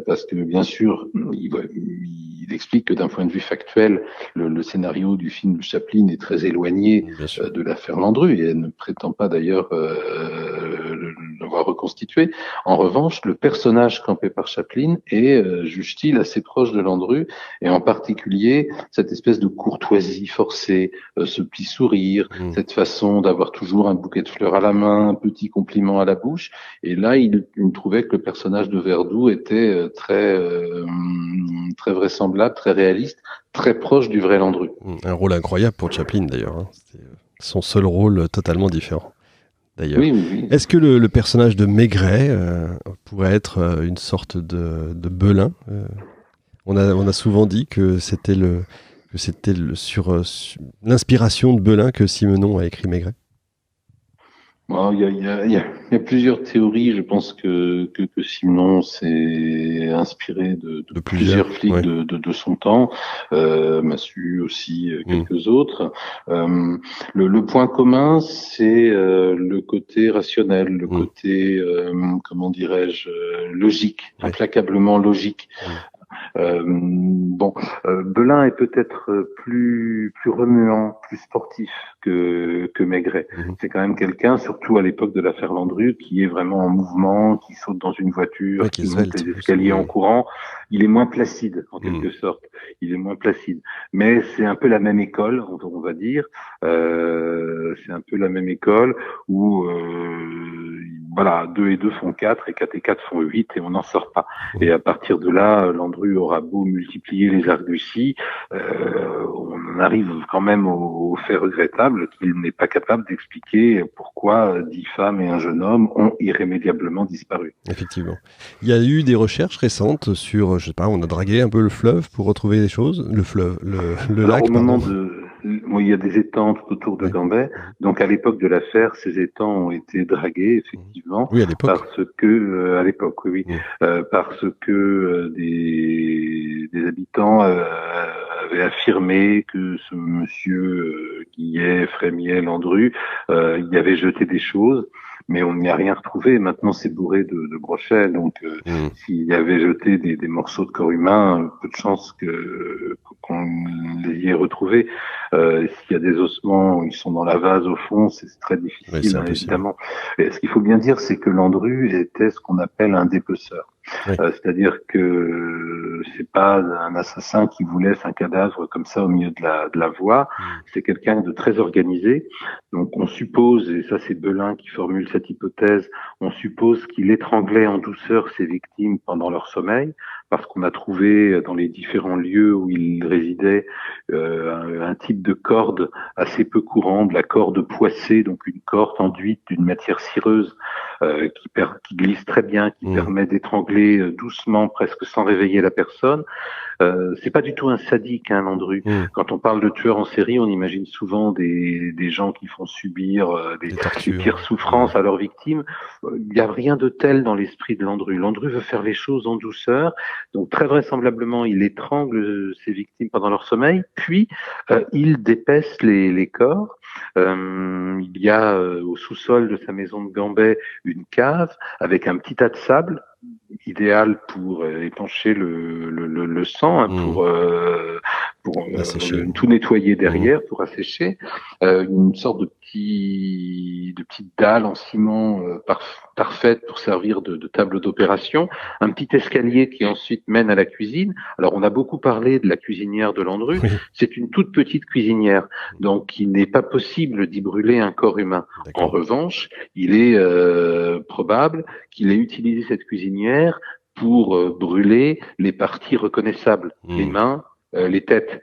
parce que bien sûr, il explique que d'un point de vue factuel, le scénario du film de Chaplin est très éloigné de l'affaire Landru, et elle ne prétend pas d'ailleurs l'avoir reconstitué. En revanche, le personnage campé par Chaplin est, juge-t-il, assez proche de Landru, et en particulier cette espèce de courtoisie forcée, ce petit sourire, cette façon d'avoir toujours un bouquet de fleurs à la main, un petit compliment à la bouche. Et là, il trouvait que le personnage de Verdoux était très vraisemblable, très réaliste, très proche du vrai Landru. Un rôle incroyable pour Chaplin d'ailleurs. C'était son seul rôle totalement différent. D'ailleurs. Oui. Est-ce que le personnage de Maigret pourrait être une sorte de Belin on a souvent dit que c'était sur l'inspiration de Belin que Simenon a écrit Maigret. Bon, il y a plusieurs théories. Je pense que Simenon s'est inspiré de De plusieurs, plusieurs flics ouais. de son temps, Massu aussi, Mm. quelques autres. Le point commun, c'est le côté rationnel, le Mm. côté, comment dirais-je, logique, Ouais. implacablement logique. Mm. Bon, Belin est peut-être plus remuant, plus sportif que Maigret. Mhm. C'est quand même quelqu'un, surtout à l'époque de l'affaire Landru, qui est vraiment en mouvement, qui saute dans une Ouais, voiture, qui est qui monte svelte les aussi. escaliers en courant. Il est moins placide, en Mm. quelque sorte. Il est moins placide. Mais c'est un peu la même école, on va dire. C'est un peu la même école où, voilà, 2 et 2 font 4 et 4 et 4 font 8 et on n'en sort pas. Et à partir de là, Landru aura beau multiplier les arguties, on arrive quand même au fait regrettable qu'il n'est pas capable d'expliquer pourquoi 10 femmes et un jeune homme ont irrémédiablement disparu. Effectivement. Il y a eu des recherches récentes sur, je sais pas, on a dragué un peu le fleuve pour retrouver des choses. Le fleuve, le Alors lac, au moment pardon. il y a des étangs tout autour de Ouais. Gambais. Donc à l'époque de l'affaire, ces étangs ont été dragués Mhm. effectivement Oui, à l'époque. parce que à l'époque, oui, Mm. parce que des habitants avaient affirmé que ce monsieur Guillet, Frémiel, Landru, il avait jeté des choses. Mais on n'y a rien retrouvé. Maintenant, c'est bourré de brochets. Donc, Mm. s'il avait jeté des morceaux de corps humain, peu de chances qu'on les y ait retrouvés. S'il y a des ossements, ils sont dans la vase au fond, c'est très Ouais, c'est difficile, hein, impossible. évidemment. Et ce qu'il faut bien dire, c'est que Landru était ce qu'on appelle un dépeceur. Ouais. C'est-à-dire que c'est pas un assassin qui vous laisse un cadavre comme ça au milieu de la voie. Mm. C'est quelqu'un de très organisé. Donc on suppose, et ça c'est Belin qui formule cette hypothèse, on suppose qu'il étranglait en douceur ses victimes pendant leur sommeil, parce qu'on a trouvé dans les différents lieux où il résidait un type de corde assez peu courant, de la corde poissée, donc une corde enduite d'une matière cireuse qui glisse très bien, qui Mm. permet d'étrangler doucement, presque sans réveiller la personne. C'est pas du tout un sadique, hein, Landru. Mm. Quand on parle de tueurs en série, on imagine souvent des gens qui font subir Des des tortures. pires Mm. souffrances à leurs victimes. Il n'y a rien de tel dans l'esprit de Landru. Landru veut faire les choses en douceur, donc très vraisemblablement, il étrangle ses victimes pendant leur sommeil, puis il dépèce les corps. Il y a au sous-sol de sa maison de Gambais une cave avec un petit tas de sable idéal pour épancher le sang, hein, Mm. pour Asséché. tout nettoyer Mm. derrière, pour assécher, une sorte de petite dalle en ciment parfaite pour servir de table d'opération, un petit escalier qui ensuite mène à la cuisine. Alors on a beaucoup parlé de la cuisinière de Landru, Oui. c'est une toute petite cuisinière, donc il n'est pas possible d'y brûler un corps humain. En D'accord. revanche, il est probable qu'il ait utilisé cette cuisinière pour brûler les parties reconnaissables, les Mm. mains, les têtes,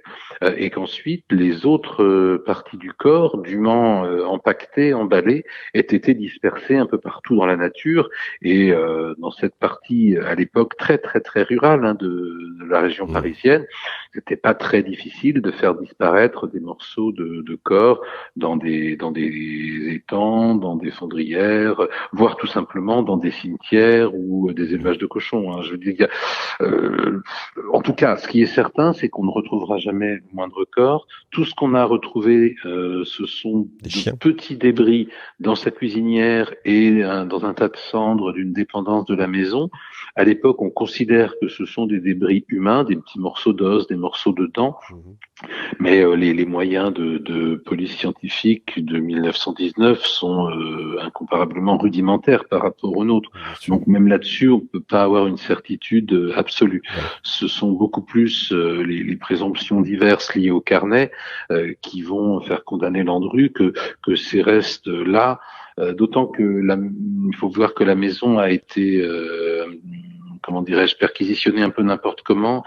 et qu'ensuite les autres parties du corps, dûment empaquetées, emballées, aient été dispersées un peu partout dans la nature. Et dans cette partie, à l'époque très très très rurale, hein, de la région Mm. parisienne, c'était pas très difficile de faire disparaître des morceaux de corps dans des étangs, dans des fondrières, voire tout simplement dans des cimetières ou des élevages de cochons. Hein. Je veux dire, en tout cas, ce qui est certain, c'est qu'on ne retrouvera jamais le moindre corps. Tout ce qu'on a retrouvé, ce sont Des de chiens. petits débris dans sa cuisinière et dans un tas de cendres d'une dépendance de la maison. À l'époque, on considère que ce sont des débris humains, des petits morceaux d'os, des morceaux de dents. Mhm. Mais les moyens de police scientifique de 1919 sont incomparablement rudimentaires par rapport aux nôtres. Bien sûr. Donc même là-dessus, on peut pas avoir une certitude absolue. Ouais. Ce sont beaucoup plus les présomptions diverses liées au carnet qui vont faire condamner Landru que ces restes-là. D'autant que il faut voir que la maison a été comment dirais-je, perquisitionner un peu n'importe comment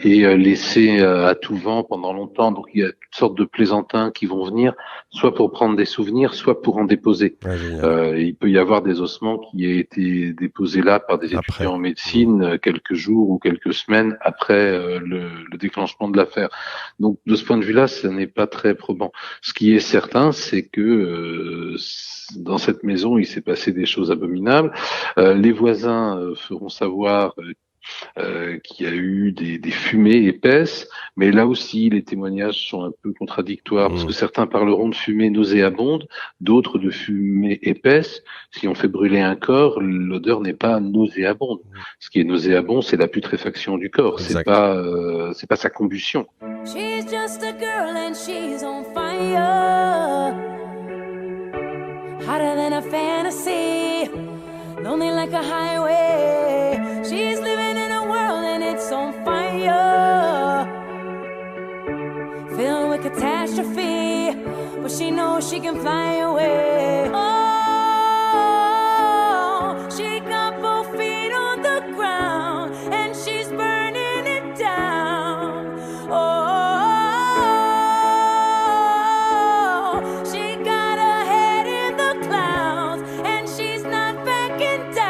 et laisser à tout vent pendant longtemps. Donc il y a toutes sortes de plaisantins qui vont venir, soit pour prendre des souvenirs, soit pour en déposer. Il peut y avoir des ossements qui aient été déposés là par des étudiants en médecine quelques jours ou quelques semaines après le déclenchement de l'affaire. Donc de ce point de vue-là, ce n'est pas très probant. Ce qui est certain, c'est que dans cette maison, il s'est passé des choses abominables. Les voisins feront savoir qu'il y a eu des fumées épaisses, mais là aussi les témoignages sont un peu contradictoires parce que certains parleront de fumée nauséabonde, d'autres de fumée épaisse. Si on fait brûler un corps, l'odeur n'est pas nauséabonde. Ce qui est nauséabond, c'est la putréfaction du corps, c'est pas sa combustion. She's just a girl and she's on fire, hotter than a fantasy, lonely like a highway. She's living in a world and it's on fire, filled with catastrophe, but she knows she can fly away. Oh, she got both feet on the ground and she's burning it down. Oh, she got her head in the clouds and she's not backing down.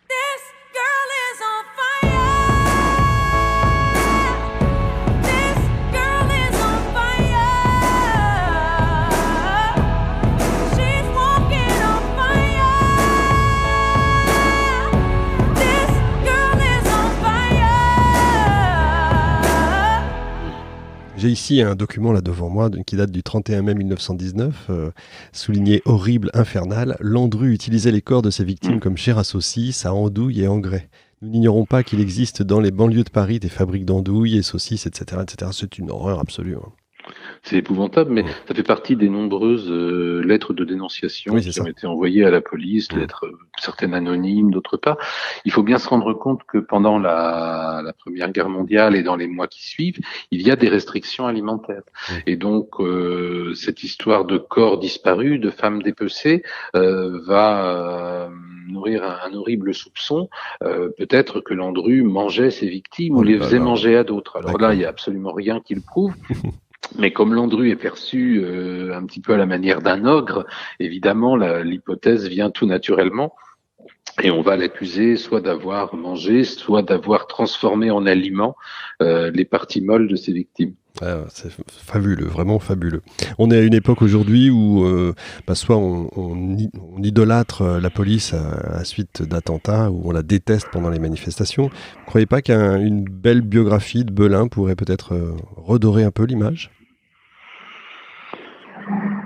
This girl is on fire. This girl is on fire. She's walking on fire. This girl is on fire. J'ai ici un document là devant moi qui date du 31 mai 1919, souligné horrible, infernal. Landru utilisait les corps de ses victimes comme chair à saucisse, à andouille et engrais. Nous n'ignorons pas qu'il existe dans les banlieues de Paris des fabriques d'andouilles et saucisses, etc., etc. C'est une horreur absolue. C'est épouvantable, mais ça fait partie des nombreuses lettres de dénonciation qui ont été envoyées à la police, lettres certaines anonymes, d'autres pas. Il faut bien se rendre compte que pendant la Première Guerre mondiale et dans les mois qui suivent, il y a des restrictions alimentaires. Et donc, cette histoire de corps disparus, de femmes dépecées, va nourrir un horrible soupçon. Peut-être que Landru mangeait ses victimes ou les faisait manger à d'autres. Alors là, il n'y a absolument rien qui le prouve. Mais comme Landru est perçu un petit peu à la manière d'un ogre, évidemment, l'hypothèse vient tout naturellement. Et on va l'accuser soit d'avoir mangé, soit d'avoir transformé en aliment les parties molles de ses victimes. Ah, c'est fabuleux, vraiment fabuleux. On est à une époque aujourd'hui où soit on idolâtre la police à suite d'attentats, où on la déteste pendant les manifestations. Vous ne croyez pas qu'une belle biographie de Belin pourrait peut-être redorer un peu l'image ?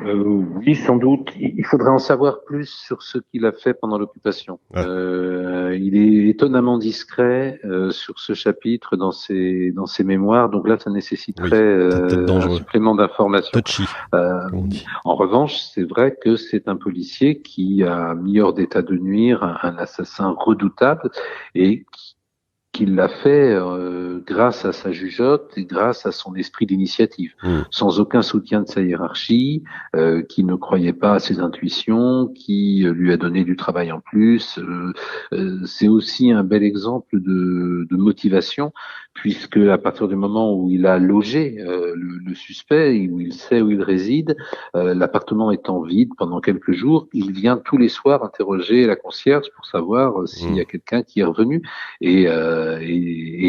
Oui, sans doute. Il faudrait en savoir plus sur ce qu'il a fait pendant l'occupation. Il est étonnamment discret sur ce chapitre dans ses mémoires, donc là, ça nécessiterait un supplément d'information. En revanche, c'est vrai que c'est un policier qui a mis hors d'état de nuire un assassin redoutable et qui l'a fait grâce à sa jugeote et grâce à son esprit d'initiative, sans aucun soutien de sa hiérarchie, qui ne croyait pas à ses intuitions, qui lui a donné du travail en plus. C'est aussi un bel exemple de motivation, puisque à partir du moment où il a logé le suspect, où il sait où il réside, l'appartement étant vide pendant quelques jours, il vient tous les soirs interroger la concierge pour savoir s'il y a quelqu'un qui est revenu. Et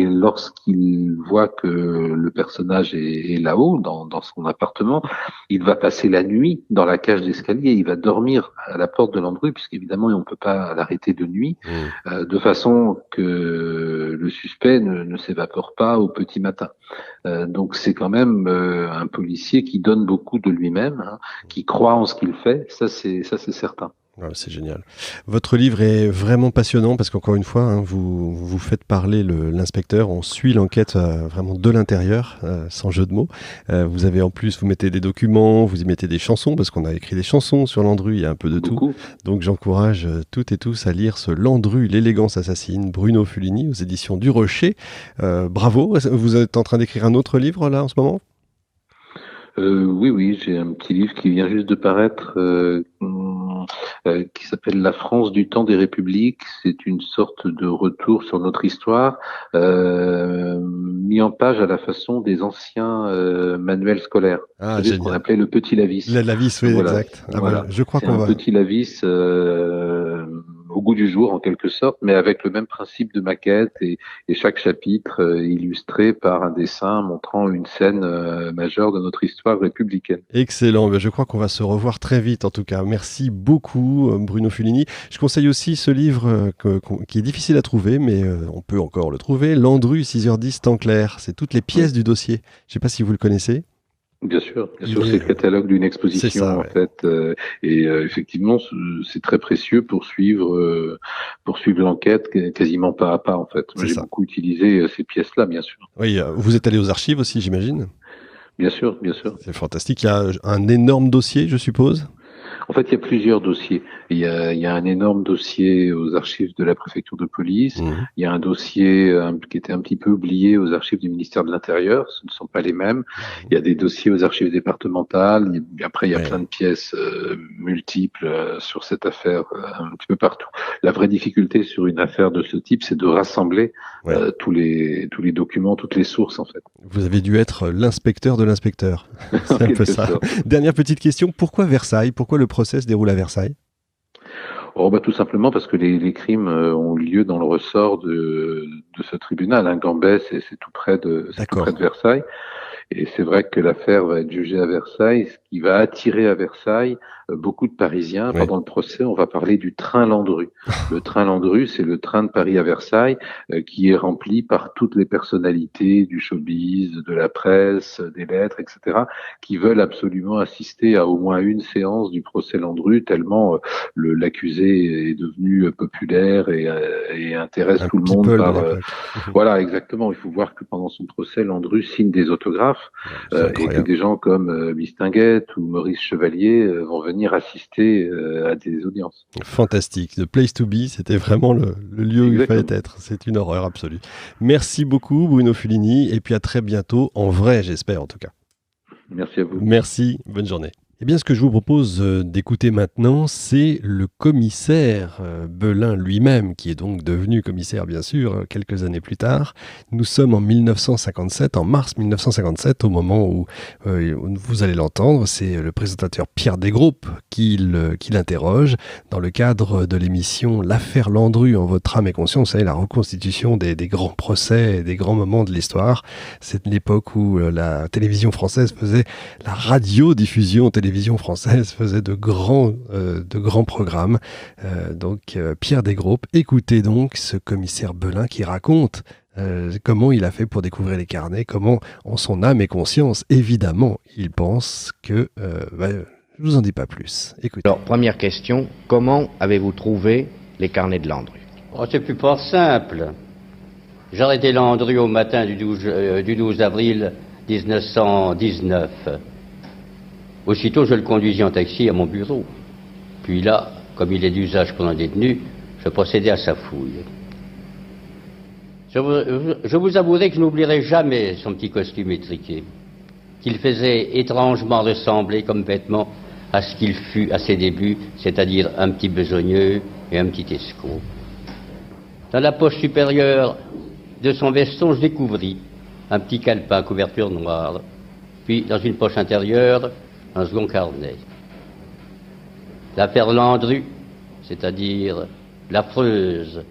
lorsqu'il voit que le personnage est là-haut, dans son appartement, il va passer la nuit dans la cage d'escalier. Il va dormir à la porte de Landru, puisqu'évidemment, on ne peut pas l'arrêter de nuit, de façon que le suspect ne s'évapore pas au petit matin. Donc c'est quand même un policier qui donne beaucoup de lui-même, qui croit en ce qu'il fait. Ça c'est certain. Ouais, c'est génial. Votre livre est vraiment passionnant parce qu'encore une fois, vous faites parler l'inspecteur, on suit l'enquête vraiment de l'intérieur, sans jeu de mots. Vous avez en plus, vous mettez des documents, vous y mettez des chansons parce qu'on a écrit des chansons sur Landru, il y a un peu de tout. Donc j'encourage toutes et tous à lire ce Landru, l'élégance assassine, Bruno Fulini aux éditions du Rocher. Bravo, vous êtes en train d'écrire un autre livre là en ce moment ? Oui, j'ai un petit livre qui vient juste de paraître qui s'appelle La France du temps des républiques. C'est une sorte de retour sur notre histoire, mis en page à la façon des anciens manuels scolaires. Ah, Vous savez, ce qu'on génial. appelait le petit Lavis. La vis, oui, Voilà. exact. Ah, Voilà. voilà. Je crois C'est qu'on un va. petit Lavis au goût du jour, en quelque sorte, mais avec le même principe de maquette et chaque chapitre illustré par un dessin montrant une scène majeure de notre histoire républicaine. Excellent. Ben, je crois qu'on va se revoir très vite, en tout cas. Merci beaucoup, Bruno Fulini. Je conseille aussi ce livre qui est difficile à trouver, mais on peut encore le trouver. Landru, 6h10, temps clair. C'est toutes les pièces du dossier. Je ne sais pas si vous le connaissez. Bien sûr, Il c'est est- le catalogue d'une exposition C'est ça, en ouais. fait, et effectivement c'est très précieux pour suivre l'enquête quasiment pas à pas en fait. Moi C'est j'ai ça. beaucoup utilisé ces pièces-là, bien sûr, Oui, vous êtes allé aux archives aussi, j'imagine. bien sûr, bien sûr. C'est fantastique. Il y a un énorme dossier, je suppose. En fait, il y a plusieurs dossiers. Il y a un énorme dossier aux archives de la préfecture de police. Mhm. Il y a un dossier qui était un petit peu oublié aux archives du ministère de l'Intérieur. Ce ne sont pas les mêmes. Il y a des dossiers aux archives départementales. Après, il y a Ouais. plein de pièces multiples sur cette affaire un petit peu partout. La vraie difficulté sur une affaire de ce type, c'est de rassembler Ouais. tous les documents, toutes les sources, en fait. Vous avez dû être l'inspecteur de l'inspecteur. C'est En un peu quelque ça. sorte. Dernière petite question. Pourquoi Versailles? Pourquoi le procès se déroule à Versailles? Tout simplement parce que les crimes ont lieu dans le ressort de ce tribunal. Gambès, c'est tout près de D'accord. Versailles. Et c'est vrai que l'affaire va être jugée à Versailles, ce qui va attirer à Versailles beaucoup de Parisiens. Oui. Pendant le procès, on va parler du train Landru. Le train Landru, c'est le train de Paris à Versailles qui est rempli par toutes les personnalités du showbiz, de la presse, des lettres, etc., qui veulent absolument assister à au moins une séance du procès Landru, tellement l'accusé est devenu populaire et intéresse Un tout le people monde de par... l'époque. Voilà, exactement. Il faut voir que pendant son procès, Landru signe des autographes C'est et que incroyable. des gens comme Mistinguett ou Maurice Chevalier vont venir assister à des audiences. Fantastique. The place to be, c'était vraiment le lieu où il Exactement. fallait être. C'est une horreur absolue. Merci beaucoup, Bruno Fulini. Et puis à très bientôt, en vrai, j'espère en tout cas. Merci à vous. Merci. Bonne journée. Eh bien, ce que je vous propose d'écouter maintenant, c'est le commissaire Belin lui-même, qui est donc devenu commissaire, bien sûr, quelques années plus tard. Nous sommes en 1957, en mars 1957, au moment où vous allez l'entendre. C'est le présentateur Pierre Desgroupes qui l'interroge dans le cadre de l'émission L'affaire Landru en votre âme et conscience. Vous savez, la reconstitution des grands procès et des grands moments de l'histoire. C'est l'époque où la télévision française faisait la radiodiffusion télévision française faisait de grands programmes. Pierre Desgroupes, écoutez donc ce commissaire Belin qui raconte comment il a fait pour découvrir les carnets, comment en son âme et conscience, évidemment, il pense que... je vous en dis pas plus. Écoutez. Alors, première question, comment avez-vous trouvé les carnets de Landru? Oh, c'est plus fort simple. J'ai arrêté Landru au matin du 12 avril 1919. Aussitôt, je le conduisis en taxi à mon bureau. Puis là, comme il est d'usage pour un détenu, je procédais à sa fouille. Je vous avouerai que je n'oublierai jamais son petit costume étriqué, qu'il faisait étrangement ressembler comme vêtement à ce qu'il fut à ses débuts, c'est-à-dire un petit besogneux et un petit escroc. Dans la poche supérieure de son veston, je découvris un petit calepin à couverture noire, puis dans une poche intérieure, un second carnet. L'affaire Landru, c'est-à-dire l'affreuse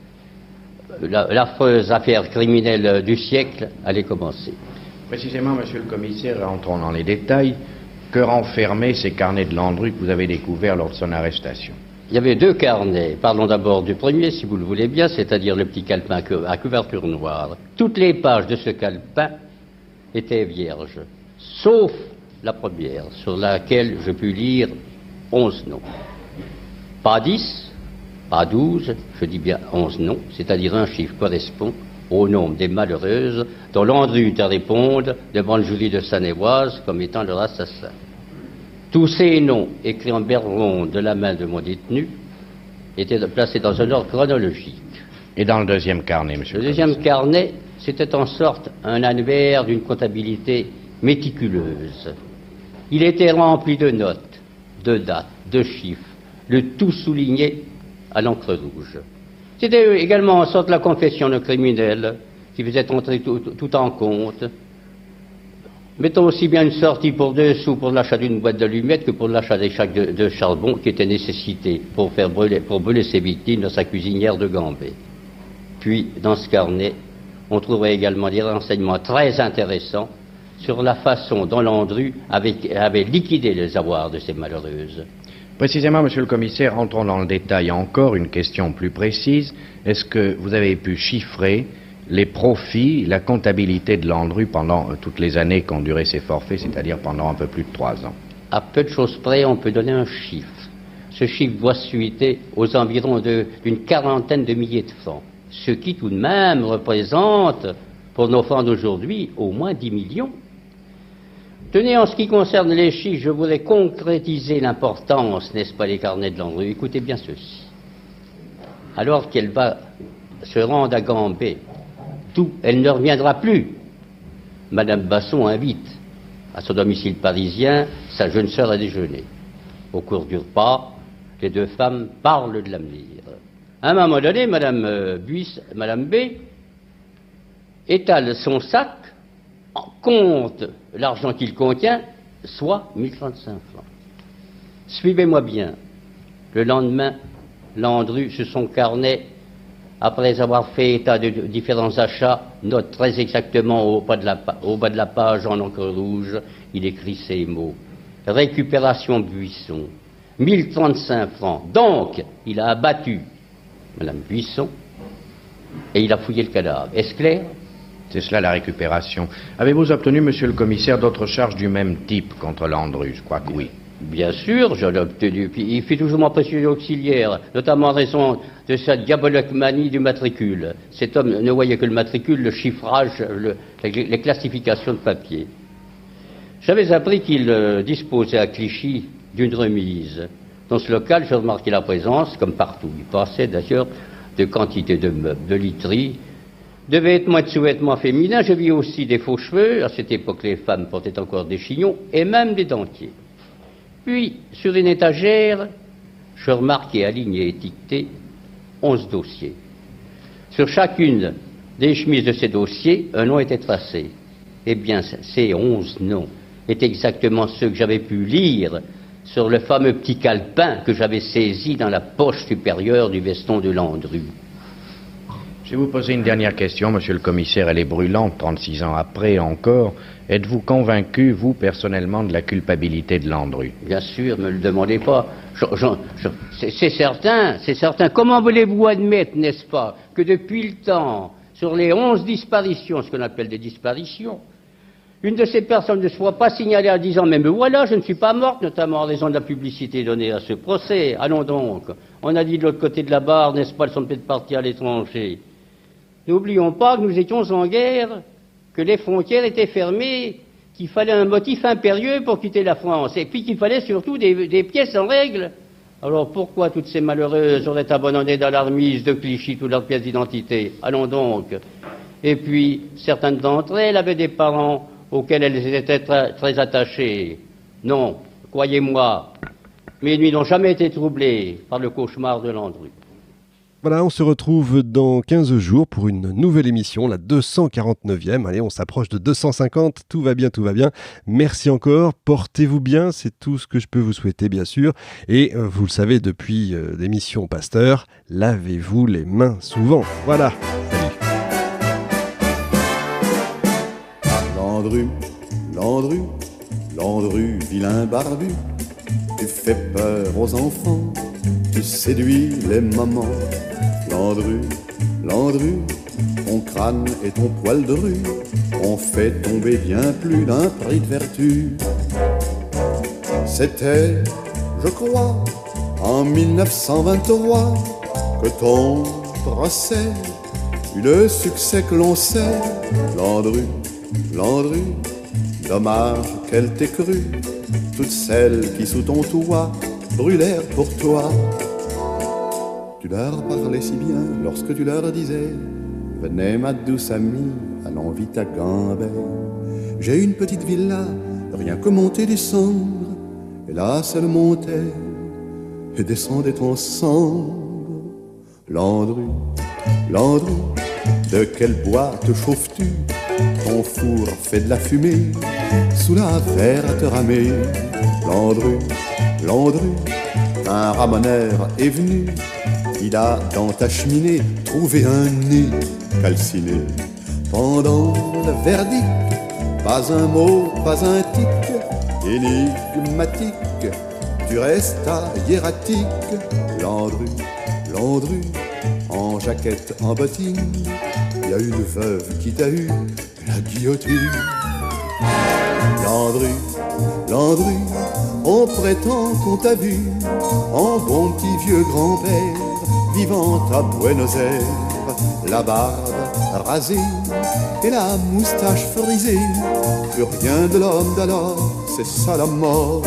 affaire criminelle du siècle, allait commencer. Précisément, monsieur le commissaire, entrons dans les détails. Que renfermaient ces carnets de Landru que vous avez découverts lors de son arrestation? Il y avait deux carnets. Parlons d'abord du premier, si vous le voulez bien, c'est-à-dire le petit calepin à couverture noire. Toutes les pages de ce calepin étaient vierges, sauf la première, sur laquelle je pus lire 11 noms. Pas 10, pas 12, je dis bien 11 noms, c'est-à-dire un chiffre correspond au nombre des malheureuses dont Landru eut à répondre devant le jury de Saône-et-Oise comme étant leur assassin. Tous ces noms, écrits en berron de la main de mon détenu, étaient placés dans un ordre chronologique. Et dans le deuxième carnet, monsieur Le le deuxième commissaire? carnet, c'était en sorte un annuaire d'une comptabilité méticuleuse. Il était rempli de notes, de dates, de chiffres, le tout souligné à l'encre rouge. C'était également en sorte la confession d'un criminel qui faisait entrer tout en compte. Mettons aussi bien une sortie pour 2 sous pour l'achat d'une boîte d'allumettes que pour l'achat des sacs de charbon qui était nécessité pour brûler ses victimes dans sa cuisinière de Gambé. Puis, dans ce carnet, on trouverait également des renseignements très intéressants sur la façon dont Landru avait liquidé les avoirs de ces malheureuses. Précisément, monsieur le commissaire, entrons dans le détail encore, une question plus précise. Est-ce que vous avez pu chiffrer les profits, la comptabilité de Landru pendant toutes les années qu'ont duré ces forfaits, c'est-à-dire pendant un peu plus de 3 ans? À peu de choses près, on peut donner un chiffre. Ce chiffre doit se situer aux environs d'une 40aine de milliers de francs, ce qui tout de même représente, pour nos francs d'aujourd'hui, au moins 10 millions. Tenez, en ce qui concerne les chiffres, je voudrais concrétiser l'importance, n'est-ce pas, des carnets de Landru. Écoutez bien ceci. Alors qu'elle va se rendre à Gambé, d'où elle ne reviendra plus, Madame Basson invite à son domicile parisien sa jeune sœur à déjeuner. Au cours du repas, les 2 femmes parlent de l'avenir. À un moment donné, Madame B étale son sac, compte l'argent qu'il contient, soit 1035 francs. Suivez-moi bien. Le lendemain, Landru, sur son carnet, après avoir fait état de différents achats, note très exactement au bas de la page en encre rouge, il écrit ces mots. Récupération Buisson, 1035 francs. Donc, il a abattu Madame Buisson et il a fouillé le cadavre. Est-ce clair? C'est cela la récupération. Avez-vous obtenu, monsieur le commissaire, d'autres charges du même type contre Landru? Je crois que oui. Bien sûr, j'en ai obtenu. Puis il fait toujours mon précieux auxiliaire, notamment en raison de sa diabolique manie du matricule. Cet homme ne voyait que le matricule, le chiffrage, les classifications de papier. J'avais appris qu'il disposait à Clichy d'une remise. Dans ce local, j'ai remarqué la présence, comme partout. Il passait d'ailleurs de quantité de meubles, de literie, de vêtements et de sous-vêtements féminins. Je vis aussi des faux cheveux. À cette époque, les femmes portaient encore des chignons et même des dentiers. Puis, sur une étagère, je remarquais aligné et étiqueté 11 dossiers. Sur chacune des chemises de ces dossiers, un nom était tracé. Eh bien, ces 11 noms étaient exactement ceux que j'avais pu lire sur le fameux petit calepin que j'avais saisi dans la poche supérieure du veston de Landru. Je vais vous poser une dernière question, monsieur le commissaire. Elle est brûlante, 36 ans après encore. Êtes-vous convaincu, vous, personnellement, de la culpabilité de Landru? Bien sûr, ne me le demandez pas. C'est certain, c'est certain. Comment voulez-vous admettre, n'est-ce pas, que depuis le temps, sur les 11 disparitions, ce qu'on appelle des disparitions, une de ces personnes ne soit pas signalée en disant « Mais me voilà, je ne suis pas morte », notamment en raison de la publicité donnée à ce procès. Allons donc. On a dit de l'autre côté de la barre, n'est-ce pas, elles sont peut-être parties à l'étranger. N'oublions pas que nous étions en guerre, que les frontières étaient fermées, qu'il fallait un motif impérieux pour quitter la France, et puis qu'il fallait surtout des pièces en règle. Alors pourquoi toutes ces malheureuses auraient abandonné dans l'armise de Clichy toutes leurs pièces d'identité? Allons donc. Et puis, certaines d'entre elles avaient des parents auxquels elles étaient très, très attachées. Non, croyez-moi, mes nuits n'ont jamais été troublées par le cauchemar de Landru. Voilà, on se retrouve dans 15 jours pour une nouvelle émission, la 249e. Allez, on s'approche de 250, tout va bien, tout va bien. Merci encore, portez-vous bien, c'est tout ce que je peux vous souhaiter, bien sûr. Et vous le savez, depuis l'émission Pasteur, lavez-vous les mains souvent. Voilà, salut. Landru, Landru, Landru, vilain barbu, tu fais peur aux enfants, tu séduis les mamans. Landru, Landru, ton crâne et ton poil de rue ont fait tomber bien plus d'un prix de vertu. C'était, je crois, en 1923 que ton procès eut le succès que l'on sait. Landru, Landru, dommage qu'elle t'ait cru, toutes celles qui sous ton toit brûlèrent pour toi. Tu leur parlais si bien lorsque tu leur disais « Venez ma douce amie, allons vite à Gambé. J'ai une petite villa, rien que monter descendre, et là c'est le monter. et descendaient ensemble. Landru, Landru, de quel bois te chauffes-tu? Ton four fait de la fumée sous la verre ramée. Landru, Landru, un ramoneur est venu. Il a dans ta cheminée trouvé un nez calciné. Pendant le verdict, pas un mot, pas un tic, énigmatique, tu restas hiératique. Landru, Landru, en jaquette, en bottine, y a une veuve qui t'a eu la guillotine. Landru, Landru, on prétend qu'on t'a vu en bon petit vieux grand-père, vivant à Buenos Aires, la barbe rasée et la moustache frisée. Plus rien de l'homme d'alors, c'est ça la mort.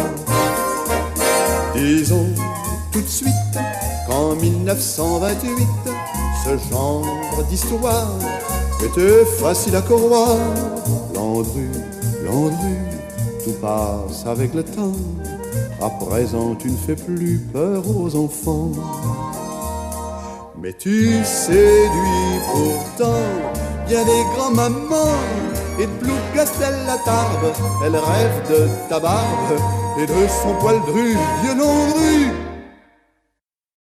Disons tout de suite qu'en 1928, ce genre d'histoire était facile à corroir. Landru, Landru, tout passe avec le temps. À présent, tu ne fais plus peur aux enfants. Mais tu séduis pourtant bien des grands-mamans. Et de Blue Castel la Tarbe, elle rêve de ta barbe et de son poil dru, vieux Landru.